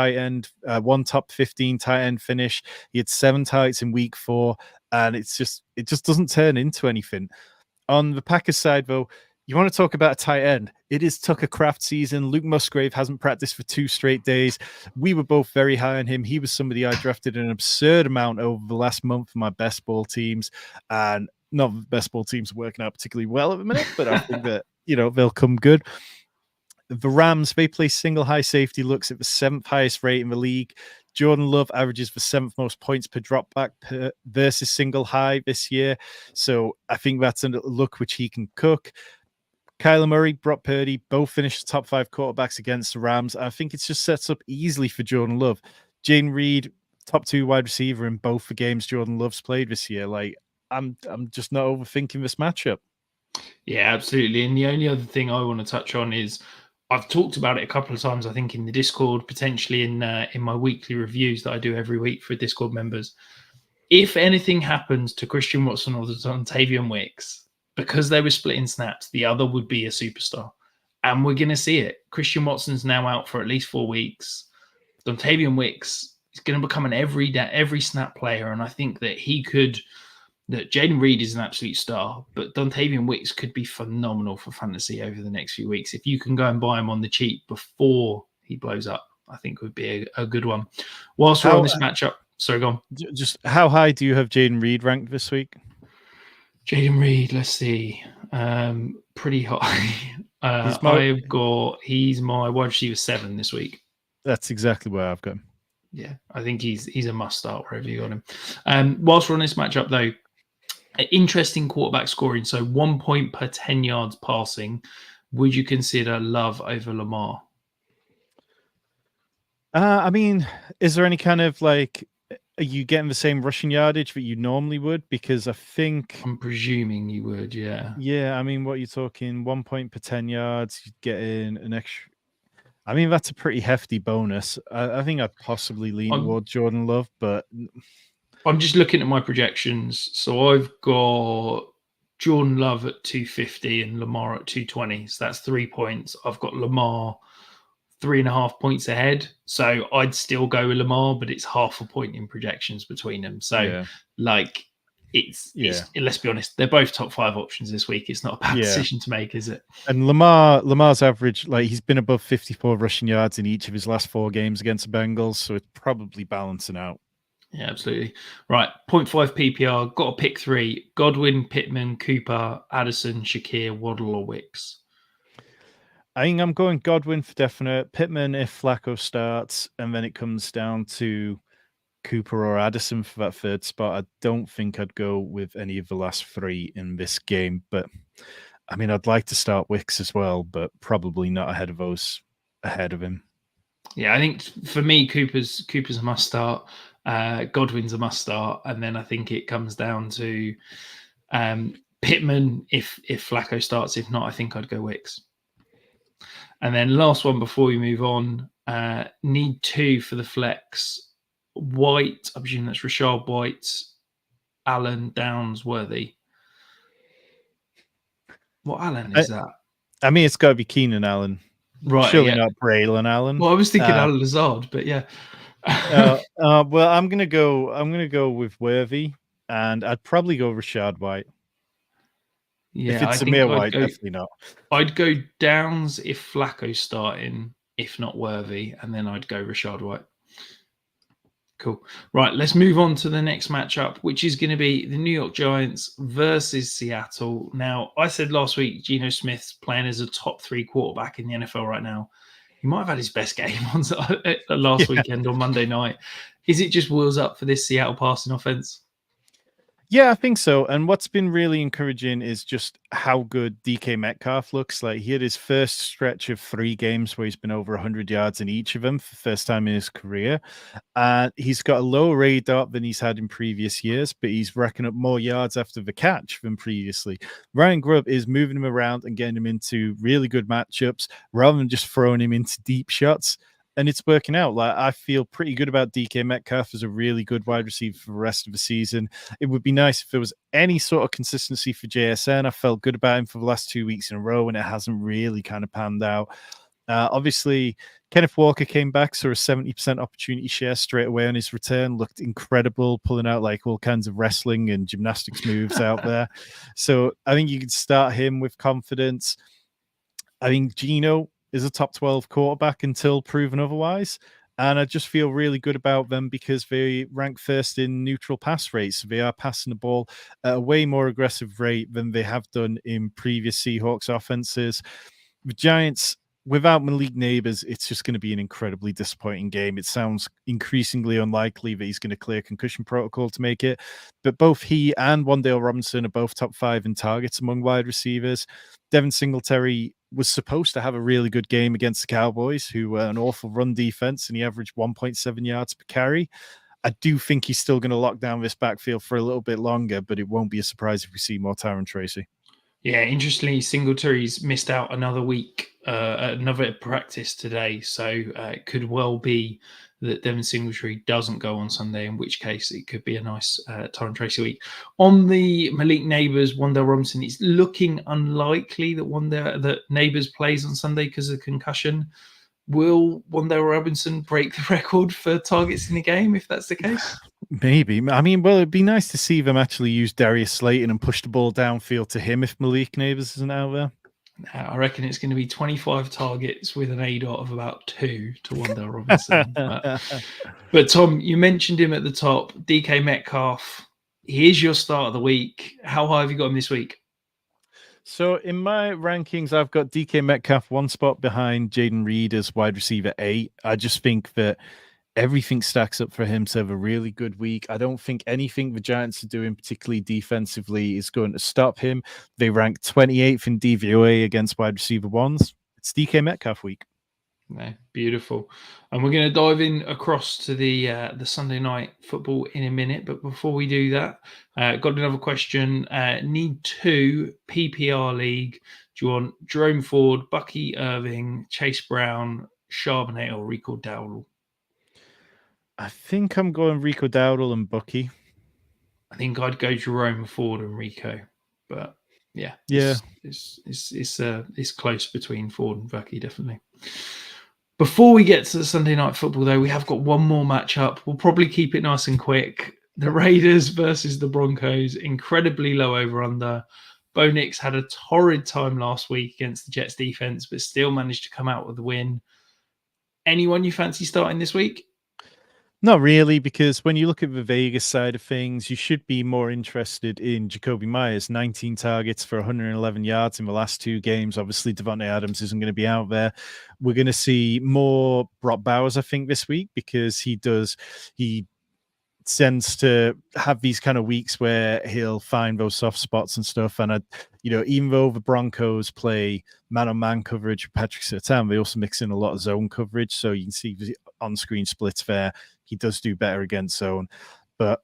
15 tight end finish. He had 7 targets in week 4, and it just doesn't turn into anything. On the Packers side, though, you want to talk about a tight end. It is Tucker Kraft season. Luke Musgrave hasn't practiced for 2 straight days. We were both very high on him. He was somebody I drafted an absurd amount over the last month for my best ball teams. And not the best ball teams are working out particularly well at the minute, but I think that, they'll come good. The Rams, they play single high safety looks at the 7th highest rate in the league. Jordan Love averages the 7th most points per dropback versus single high this year. So I think that's a look which he can cook. Kyler Murray, Brock Purdy, both finished top 5 quarterbacks against the Rams. I think it just sets up easily for Jordan Love. Jayden Reed, top 2 wide receiver in both the games Jordan Love's played this year. I'm just not overthinking this matchup. Yeah, absolutely. And the only other thing I want to touch on is I've talked about it a couple of times, I think, in the Discord, potentially in my weekly reviews that I do every week for Discord members. If anything happens to Christian Watson or Dontayvion Wicks, because they were splitting snaps, the other would be a superstar. And we're going to see it. Christian Watson's now out for at least 4 weeks. Dontayvion Wicks is going to become an every snap player. And I think that that Jayden Reed is an absolute star, but Dontayvion Wicks could be phenomenal for fantasy over the next few weeks. If you can go and buy him on the cheap before he blows up, I think would be a good one. Whilst we're on this matchup, sorry, go on. Just how high do you have Jayden Reed ranked this week? Jayden Reed, let's see. Pretty high. He's my wide receiver 7 this week. That's exactly where I've got him. Yeah, I think he's a must start wherever you got him. Whilst we're on this matchup, though, interesting quarterback scoring. So 1 point per 10 yards passing. Would you consider Love over Lamar? I mean, is there any kind of are you getting the same rushing yardage that you normally would? Because I'm presuming you would, yeah. Yeah, I mean, what you're talking, 1 point per 10 yards, you'd get in an extra. I mean, that's a pretty hefty bonus. I think I'd possibly lean toward Jordan Love, but I'm just looking at my projections. So I've got Jordan Love at 250 and Lamar at 220. So that's 3 points. I've got Lamar 3.5 points ahead. So I'd still go with Lamar, but it's half a point in projections between them. So it's let's be honest, they're both top 5 options this week. It's not a bad decision to make, is it? And Lamar's average, he's been above 54 rushing yards in each of his last 4 games against the Bengals, so it's probably balancing out. Yeah, absolutely. Right, 0.5 PPR, got to pick 3. Godwin, Pittman, Cooper, Addison, Shakir, Waddle, or Wicks. I think I'm going Godwin for definite. Pittman if Flacco starts, and then it comes down to Cooper or Addison for that 3rd spot. I don't think I'd go with any of the last 3 in this game, but I mean, I'd like to start Wicks as well, but probably not ahead of him. Yeah, I think for me, Cooper's a must start. Godwin's a must start, and then I think it comes down to Pittman if Flacco starts. If not, I think I'd go Wicks. And then last one before we move on, need 2 for the flex. White, I presume that's Rashad White, Allen, Downs, Worthy. What Allen is that? I mean, it's got to be Keenan Allen. Right. Surely Yeah. not Braylon Allen. Well, I was thinking Al Lazard, but yeah. Well, I'm gonna go with Worthy, and I'd probably go Rashad White. Yeah, If it's I think Zamir White, definitely not. I'd go Downs if Flacco's starting, if not Worthy, and then I'd go Rashad White. Cool. Right, let's move on to the next matchup, which is going to be the New York Giants versus Seattle. Now, I said last week Geno Smith's playing as a top 3 quarterback in the NFL right now. He might have had his best game on last weekend on Monday night. Is it just wheels up for this Seattle passing offense? Yeah, I think so. And what's been really encouraging is just how good DK Metcalf looks. Like he had his first stretch of 3 games where he's been over 100 yards in each of them for the first time in his career. He's got a lower radar than he's had in previous years, but he's racking up more yards after the catch than previously. Ryan Grubb is moving him around and getting him into really good matchups rather than just throwing him into deep shots. And it's working out. Like I feel pretty good about DK Metcalf as a really good wide receiver for the rest of the season. It would be nice if there was any sort of consistency for JSN. I felt good about him for the last 2 weeks in a row, and it hasn't really kind of panned out. Obviously, Kenneth Walker came back, saw a 70% opportunity share straight away on his return, looked incredible, pulling out like all kinds of wrestling and gymnastics moves out there. So I think you could start him with confidence. I think Geno is a top 12 quarterback until proven otherwise. And I just feel really good about them because they rank first in neutral pass rates. They are passing the ball at a way more aggressive rate than they have done in previous Seahawks offenses. The Giants, without Malik Neighbors, it's just going to be an incredibly disappointing game. It sounds increasingly unlikely that he's going to clear concussion protocol to make it. But both he and Wan'Dale Robinson are both top 5 in targets among wide receivers. Devin Singletary was supposed to have a really good game against the Cowboys, who were an awful run defense, and he averaged 1.7 yards per carry. I do think he's still going to lock down this backfield for a little bit longer, but it won't be a surprise if we see more Tyron Tracy. Yeah, interestingly, Singletary's missed out another week, another practice today. So it could well be that Devin Singletary doesn't go on Sunday, in which case it could be a nice Tyron Tracy week. On the Malik Neighbors, Wan'Dale Robinson, it's looking unlikely that Neighbors plays on Sunday because of concussion. Will Wan'Dale Robinson break the record for targets in the game if that's the case? Maybe. I mean, well, it'd be nice to see them actually use Darius Slayton and push the ball downfield to him if Malik Neighbors isn't out there. I reckon it's going to be 25 targets with an ADOT of about 2 to Wan'Dale Robinson. But Tom, you mentioned him at the top, DK Metcalf. He is your start of the week. How high have you got him this week? So in my rankings, I've got DK Metcalf 1 spot behind Jaden Reed as wide receiver 8. I just think that everything stacks up for him to have a really good week. I don't think anything the Giants are doing, particularly defensively, is going to stop him. They rank 28th in DVOA against wide receiver 1s. It's DK Metcalf week. No, beautiful. And we're going to dive in across to the Sunday night football in a minute. But before we do that, got another question. Need 2 PPR league. Do you want Jerome Ford, Bucky Irving, Chase Brown, Charbonnet, or Rico Dowdle? I think I'm going Rico Dowdle and Bucky. I think I'd go Jerome Ford and Rico, but yeah, it's close between Ford and Bucky, definitely. Before we get to the Sunday night football, though, we have got one more matchup. We'll probably keep it nice and quick. The Raiders versus the Broncos, incredibly low over/under. Bo Nix had a torrid time last week against the Jets defense, but still managed to come out with a win. Anyone you fancy starting this week? Not really, because when you look at the Vegas side of things, you should be more interested in Jacoby Myers. 19 targets for 111 yards in the last 2 games. Obviously, Devontae Adams isn't going to be out there. We're going to see more Brock Bowers, I think, this week, because he tends to have these kind of weeks where he'll find those soft spots and stuff. And even though the Broncos play man-on-man coverage with Patrick Surtain, they also mix in a lot of zone coverage. So you can see the on-screen splits there. He does do better against zone. But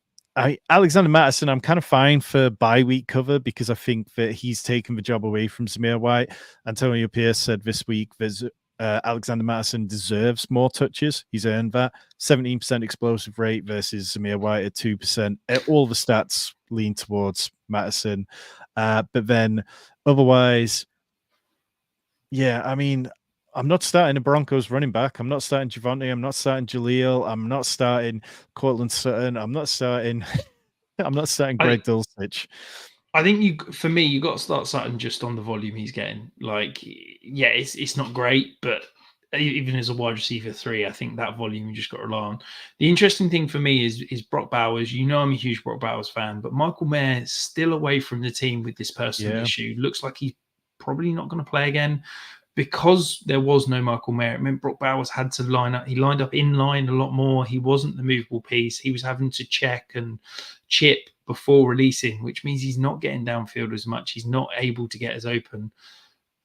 Alexander Mattison, I'm kind of fine for bye week cover because I think that he's taken the job away from Zamir White. Antonio Pierce said this week there's Alexander Mattison deserves more touches. He's earned that. 17% explosive rate versus Zamir White at 2%. All the stats lean towards Mattison. But then otherwise, yeah, I mean, I'm not starting a Broncos running back. I'm not starting Javonte. I'm not starting Jaleel. I'm not starting Cortland Sutton. I'm not starting. I'm not starting I Greg Dulcich. I think for me, you got to start Sutton just on the volume he's getting. Like, yeah, it's not great, but even as a wide receiver 3, I think that volume you just got to rely on. The interesting thing for me is Brock Bowers. You know, I'm a huge Brock Bowers fan, but Michael Mayer is still away from the team with this personal Yeah. issue. Looks like he's probably not going to play again. Because there was no Michael Mayer, it meant Brock Bowers had to line up. He lined up in line a lot more. He wasn't the movable piece. He was having to check and chip before releasing, which means he's not getting downfield as much. He's not able to get as open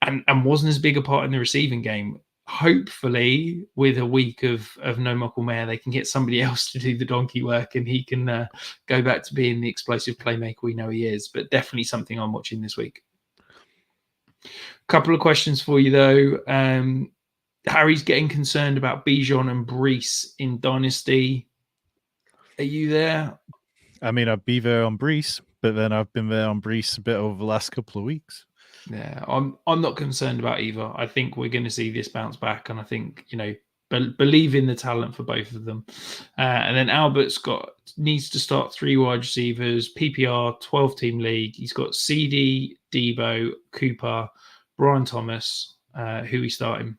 and wasn't as big a part in the receiving game. Hopefully, with a week of no Michael Mayer, they can get somebody else to do the donkey work and he can go back to being the explosive playmaker we know he is. But definitely something I'm watching this week. Couple of questions for you, though. Harry's getting concerned about Bijan and Brees in Dynasty. Are you there? I mean, I'd be there on Brees, but then I've been there on Brees a bit over the last couple of weeks. Yeah, I'm not concerned about either. I think we're going to see this bounce back, and I think believe in the talent for both of them. And then Albert's needs to start 3 wide receivers, PPR 12-team league. He's got CD, Debo, Cooper, Brian Thomas. Who he's starting?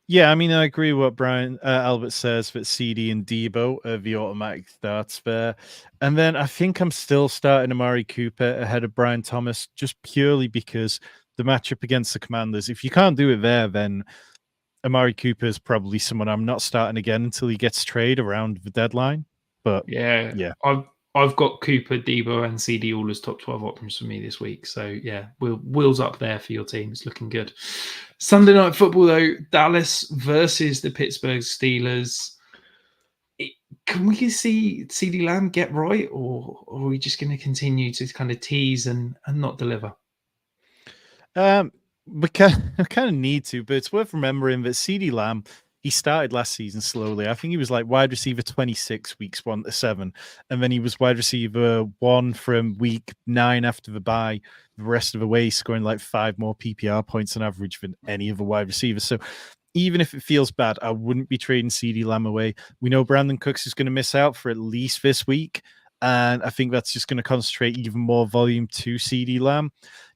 Yeah, I mean, I agree with what Brian Albert says that CD and Debo are the automatic starts there. And then I think I'm still starting Amari Cooper ahead of Brian Thomas just purely because the matchup against the Commanders, if you can't do it there, then Amari Cooper is probably someone I'm not starting again until he gets traded around the deadline. But yeah, I've got Cooper, Debo, and CD all as top 12 options for me this week. So yeah, wheels up there for your team. It's looking good. Sunday night football though, Dallas versus the Pittsburgh Steelers. Can we see CD Lamb get right, or are we just going to continue to kind of tease and not deliver? We kind of need to, but it's worth remembering that CD Lamb, he started last season slowly. I think he was like wide receiver 26 weeks 1 to 7, and then he was wide receiver 1 from week 9 after the bye. The rest of the way, scoring like 5 more PPR points on average than any other wide receiver. So even if it feels bad, I wouldn't be trading CD Lamb away. We know Brandon Cooks is going to miss out for at least this week, and I think that's just going to concentrate even more volume to CD Lamb.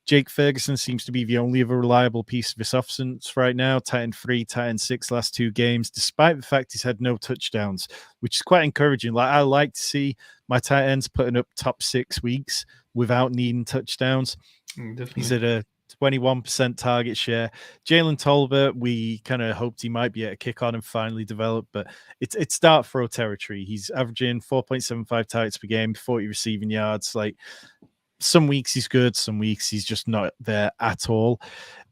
Jake Ferguson seems to be the only other reliable piece of this offense right now. Tight end 3, tight end 6 last 2 games, despite the fact he's had no touchdowns, which is quite encouraging. Like, I like to see my tight ends putting up top 6 weeks without needing touchdowns. Definitely. He's at a 21% target share. Jalen Tolbert, we kind of hoped he might be able to kick on and finally develop, but it's start throw territory. He's averaging 4.75 targets per game, 40 receiving yards. Like, some weeks he's good, some weeks he's just not there at all.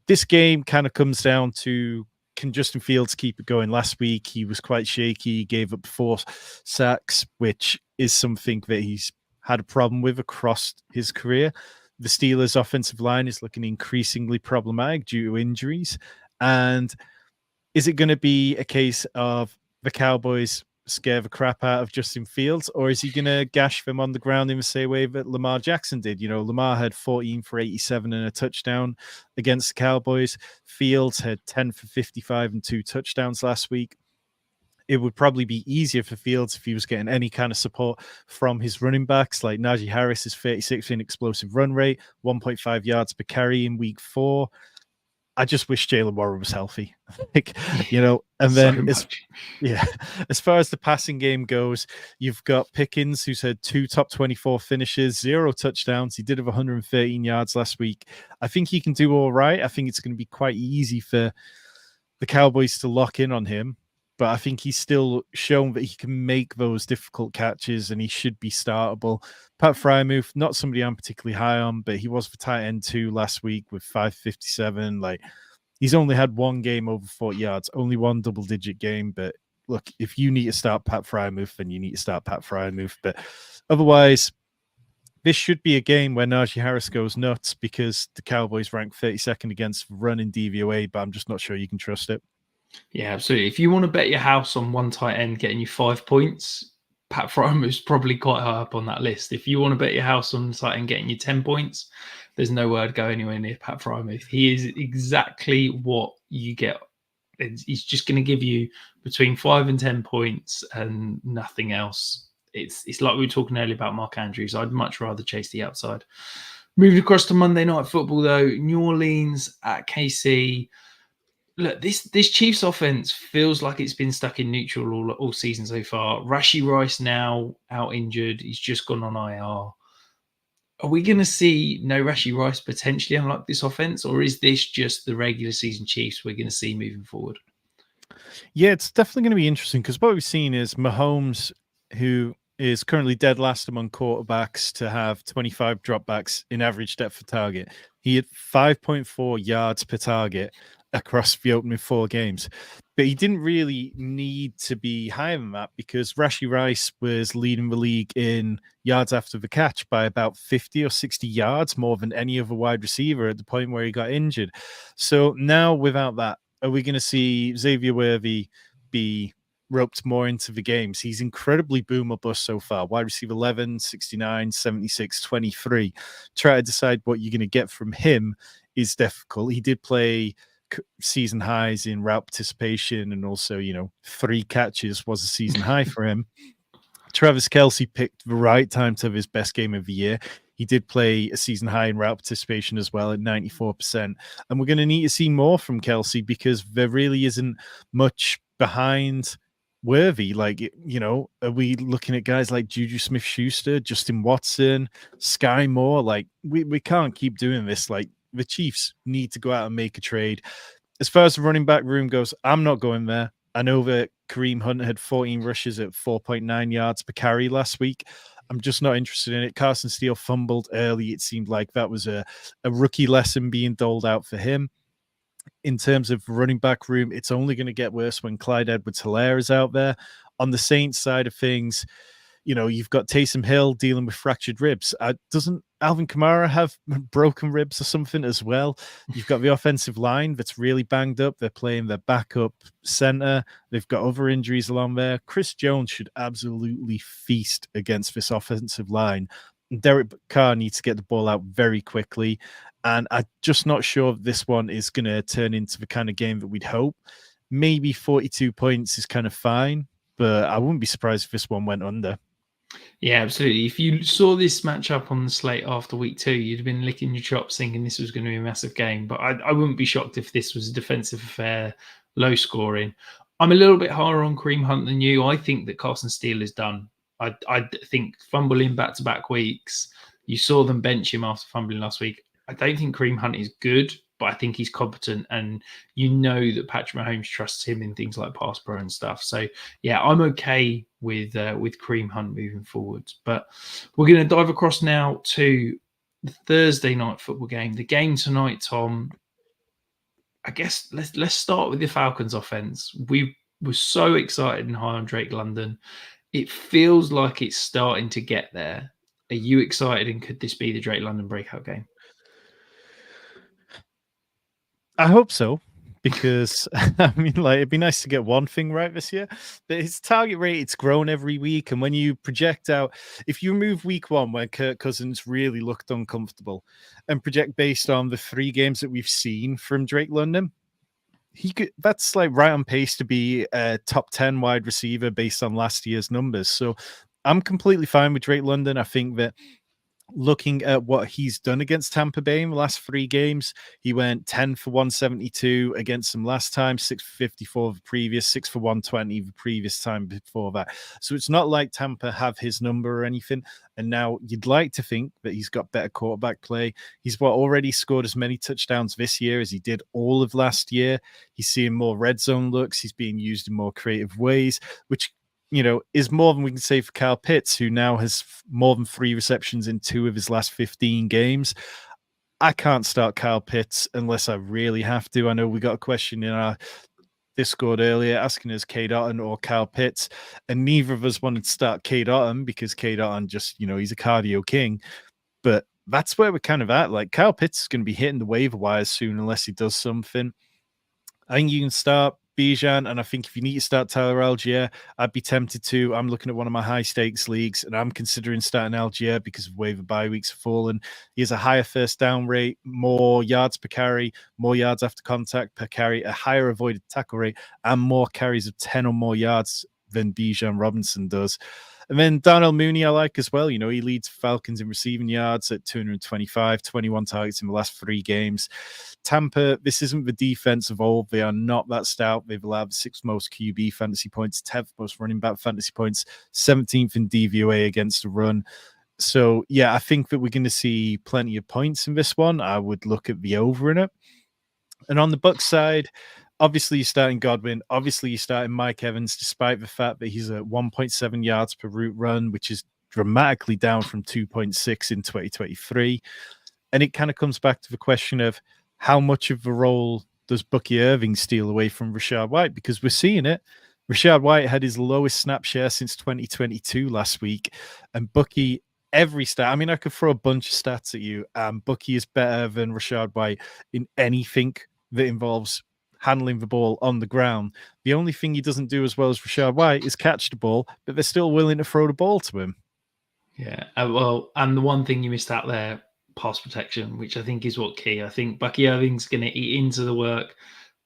This game kind of comes down to, can Justin Fields keep it going? Last week he was quite shaky, he gave up 4 sacks, which is something that he's had a problem with across his career. The Steelers' offensive line is looking increasingly problematic due to injuries. And is it going to be a case of the Cowboys scare the crap out of Justin Fields, or is he going to gash them on the ground in the same way that Lamar Jackson did? You know, Lamar had 14 for 87 and a touchdown against the Cowboys. Fields had 10 for 55 and 2 touchdowns last week. It would probably be easier for Fields if he was getting any kind of support from his running backs. Like Najee Harris is 36 in explosive run rate, 1.5 yards per carry in week 4. I just wish Jalen Warren was healthy, and then as far as the passing game goes, you've got Pickens, who's had 2 top 24 finishes, 0 touchdowns. He did have 113 yards last week. I think he can do all right. I think it's going to be quite easy for the Cowboys to lock in on him, but I think he's still shown that he can make those difficult catches and he should be startable. Pat Freiermuth, not somebody I'm particularly high on, but he was for tight end 2 last week with 557. Like, he's only had 1 game over 40 yards, only 1 double-digit game. But look, if you need to start Pat Freiermuth, then you need to start Pat Freiermuth. But otherwise, this should be a game where Najee Harris goes nuts because the Cowboys rank 32nd against running DVOA, but I'm just not sure you can trust it. Yeah, absolutely. If you want to bet your house on one tight end getting you 5 points, Pat Freiermuth's probably quite high up on that list. If you want to bet your house on tight end getting you 10 points, there's no word go anywhere near Pat Freiermuth. He is exactly what you get He's just going to give you between 5 and 10 points and nothing else. It's like we were talking earlier about Mark Andrews. I'd much rather chase the outside. Moving across to Monday Night Football, though, New Orleans at KC. Look, this Chiefs offense feels like it's been stuck in neutral all season so far. Rashee Rice now out injured. He's just gone on IR. Are we going to see no Rashee Rice potentially unlock this offense, or is this just the regular season Chiefs we're going to see moving forward? Yeah, it's definitely going to be interesting because what we've seen is Mahomes, who is currently dead last among quarterbacks to have 25 dropbacks in average depth of target. He had 5.4 yards per target across the opening 4 games. But he didn't really need to be higher than that because Rashee Rice was leading the league in yards after the catch by about 50 or 60 yards more than any other wide receiver at the point where he got injured. So now without that, are we going to see Xavier Worthy be roped more into the games? He's incredibly boom or bust so far. Wide receiver 11, 69, 76, 23. Try to decide what you're going to get from him is difficult. He did play season highs in route participation, and also 3 catches was a season high for him. Travis Kelce picked the right time to have his best game of the year. He did play a season high in route participation as well at 94%. And we're going to need to see more from Kelce because there really isn't much behind Worthy. Like, are we looking at guys like Juju Smith-Schuster, Justin Watson, Sky Moore? Like, we can't keep doing this. Like, the Chiefs need to go out and make a trade. As far as the running back room goes, I'm not going there. I know that Kareem Hunt had 14 rushes at 4.9 yards per carry last week. I'm just not interested in it. Carson Steele fumbled early. It seemed like that was a rookie lesson being doled out for him. In terms of running back room, it's only going to get worse when Clyde Edwards-Helaire is out there. On the Saints side of things, you've got Taysom Hill dealing with fractured ribs. Doesn't Alvin Kamara have broken ribs or something as well? You've got the offensive line that's really banged up. They're playing their backup center. They've got other injuries along there. Chris Jones should absolutely feast against this offensive line. Derek Carr needs to get the ball out very quickly. And I'm just not sure this one is going to turn into the kind of game that we'd hope. Maybe 42 points is kind of fine, but I wouldn't be surprised if this one went under. Yeah, absolutely. If you saw this matchup on the slate after week 2, you'd have been licking your chops thinking this was going to be a massive game. But I wouldn't be shocked if this was a defensive affair, low scoring. I'm a little bit higher on Kareem Hunt than you. I think that Carson Steele is done. I think fumbling back-to-back weeks, you saw them bench him after fumbling last week. I don't think Kareem Hunt is good, but I think he's competent, and that Patrick Mahomes trusts him in things like pass pro and stuff. So yeah, I'm okay with Kareem Hunt moving forward. But we're going to dive across now to the Thursday night football game. The game tonight, Tom. I guess let's start with the Falcons offense. We were so excited and high on Drake London. It feels like it's starting to get there. Are you excited, and could this be the Drake London breakout game? I hope so, because I mean, like, it'd be nice to get one thing right this year. But his target rate, it's grown every week, and when you project out, if you remove week 1 where Kirk Cousins really looked uncomfortable, and project based on the 3 games that we've seen from Drake London, that's like right on pace to be a top 10 wide receiver based on last year's numbers. So I'm completely fine with Drake London. I think that looking at what he's done against Tampa Bay in the last 3 games, he went 10 for 172 against them last time, 6 for 54 the previous, 6 for 120 the previous time before that. So it's not like Tampa have his number or anything. And now you'd like to think that he's got better quarterback play. He's already scored as many touchdowns this year as he did all of last year. He's seeing more red zone looks. He's being used in more creative ways, which is more than we can say for Kyle Pitts, who now has more than 3 receptions in 2 of his last 15 games. I can't start Kyle Pitts unless I really have to. I know we got a question in our Discord earlier asking us Cade Otton or Kyle Pitts, and neither of us wanted to start Cade Otton because Cade Otton just, he's a cardio king. But that's where we're kind of at. Like, Kyle Pitts is going to be hitting the waiver wires soon unless he does something. I think you can start Bijan, and I think if you need to start Tyler Algier, I'd be tempted to. I'm looking at one of my high stakes leagues, and I'm considering starting Algier because of waiver bye weeks have fallen. He has a higher first down rate, more yards per carry, more yards after contact per carry, a higher avoided tackle rate, and more carries of 10 or more yards than Bijan Robinson does. And then Darnell Mooney, I like as well. He leads Falcons in receiving yards at 225, 21 targets in the last 3 games. Tampa, this isn't the defense of old. They are not that stout. They've allowed the 6th most QB fantasy points, 10th most running back fantasy points, 17th in DVOA against the run. So, yeah, I think that we're going to see plenty of points in this one. I would look at the over in it. And on the Bucs side, obviously you're starting Godwin. Obviously you're starting Mike Evans, despite the fact that he's at 1.7 yards per route run, which is dramatically down from 2.6 in 2023. And it kind of comes back to the question of how much of the role does Bucky Irving steal away from Rachaad White? Because we're seeing it. Rachaad White had his lowest snap share since 2022 last week. And Bucky, every stat, I mean, I could throw a bunch of stats at you. Bucky is better than Rachaad White in anything that involves handling the ball on the ground. The only thing he doesn't do as well as Rachaad White is catch the ball, but they're still willing to throw the ball to him. Yeah, well, and the one thing you missed out there, pass protection, which I think is what key. I think Bucky Irving's going to eat into the work,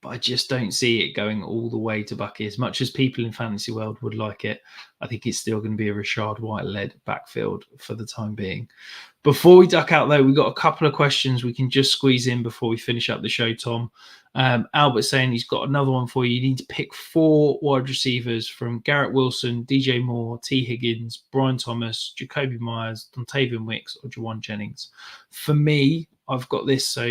but I just don't see it going all the way to Bucky. As much as people in fantasy world would like it, I think it's still going to be a Rachaad White-led backfield for the time being. Before we duck out, though, we've got a couple of questions we can just squeeze in before we finish up the show, Tom. Albert's saying he's got another one for you. You need to pick 4 wide receivers from Garrett Wilson, DJ Moore, T. Higgins, Brian Thomas, Jacoby Myers, Dontavian Wicks, or Juwan Jennings. For me, I've got this so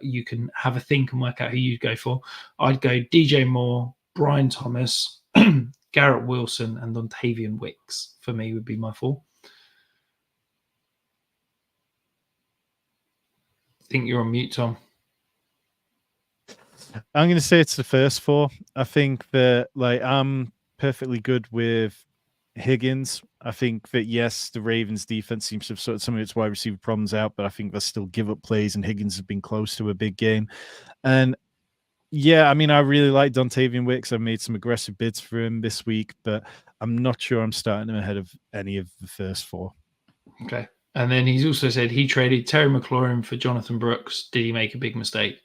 you can have a think and work out who you'd go for. I'd go DJ Moore, Brian Thomas, Garrett Wilson, and Dontavian Wicks. For me, would be my 4. I think you're on mute, Tom. I'm going to say it's the first 4. I think that I'm perfectly good with Higgins. I think that, yes, the Ravens defense seems to have sorted some of its wide receiver problems out, but I think they'll still give up plays, and Higgins has been close to a big game. And yeah, I mean, I really like Dontavian Wicks. I've made some aggressive bids for him this week, but I'm not sure I'm starting him ahead of any of the first 4. Okay. And then he's also said he traded Terry McLaurin for Jonathan Brooks. Did he make a big mistake?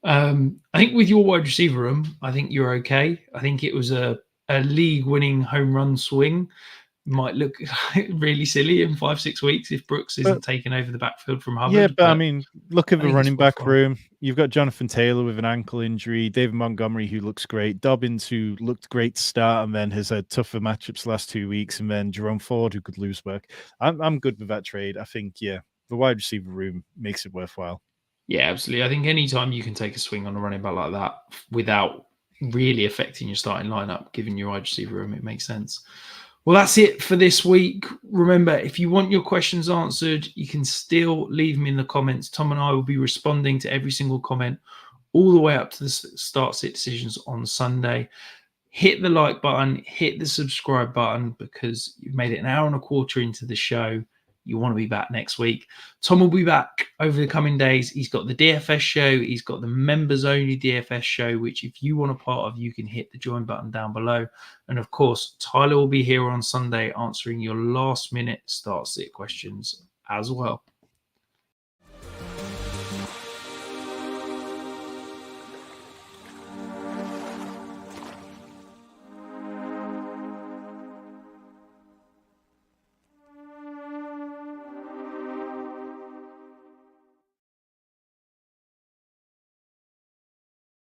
I think with your wide receiver room, I think you're okay. I think it was a league-winning home run swing. Might look really silly in 5-6 weeks if Brooks isn't taking over the backfield from Hubbard. Yeah, but I mean, look at the running back room. You've got Jonathan Taylor with an ankle injury, David Montgomery, who looks great, Dobbins, who looked great to start and then has had tougher matchups the last 2 weeks, and then Jerome Ford, who could lose work. I'm good with that trade. I think, yeah, the wide receiver room makes it worthwhile. Yeah, absolutely. I think anytime you can take a swing on a running back like that without really affecting your starting lineup, given your wide receiver room, it makes sense. Well, that's it for this week. Remember, if you want your questions answered, you can still leave them in the comments. Tom and I will be responding to every single comment all the way up to the start sit decisions on Sunday. Hit the like button, hit the subscribe button, because you've made it an hour and a quarter into the show. You want to be back next week. Tom will be back over the coming days. He's got the DFS show. He's got the members only DFS show, which if you want a part of, you can hit the join button down below. And of course, Tyler will be here on Sunday answering your last minute start sit questions as well.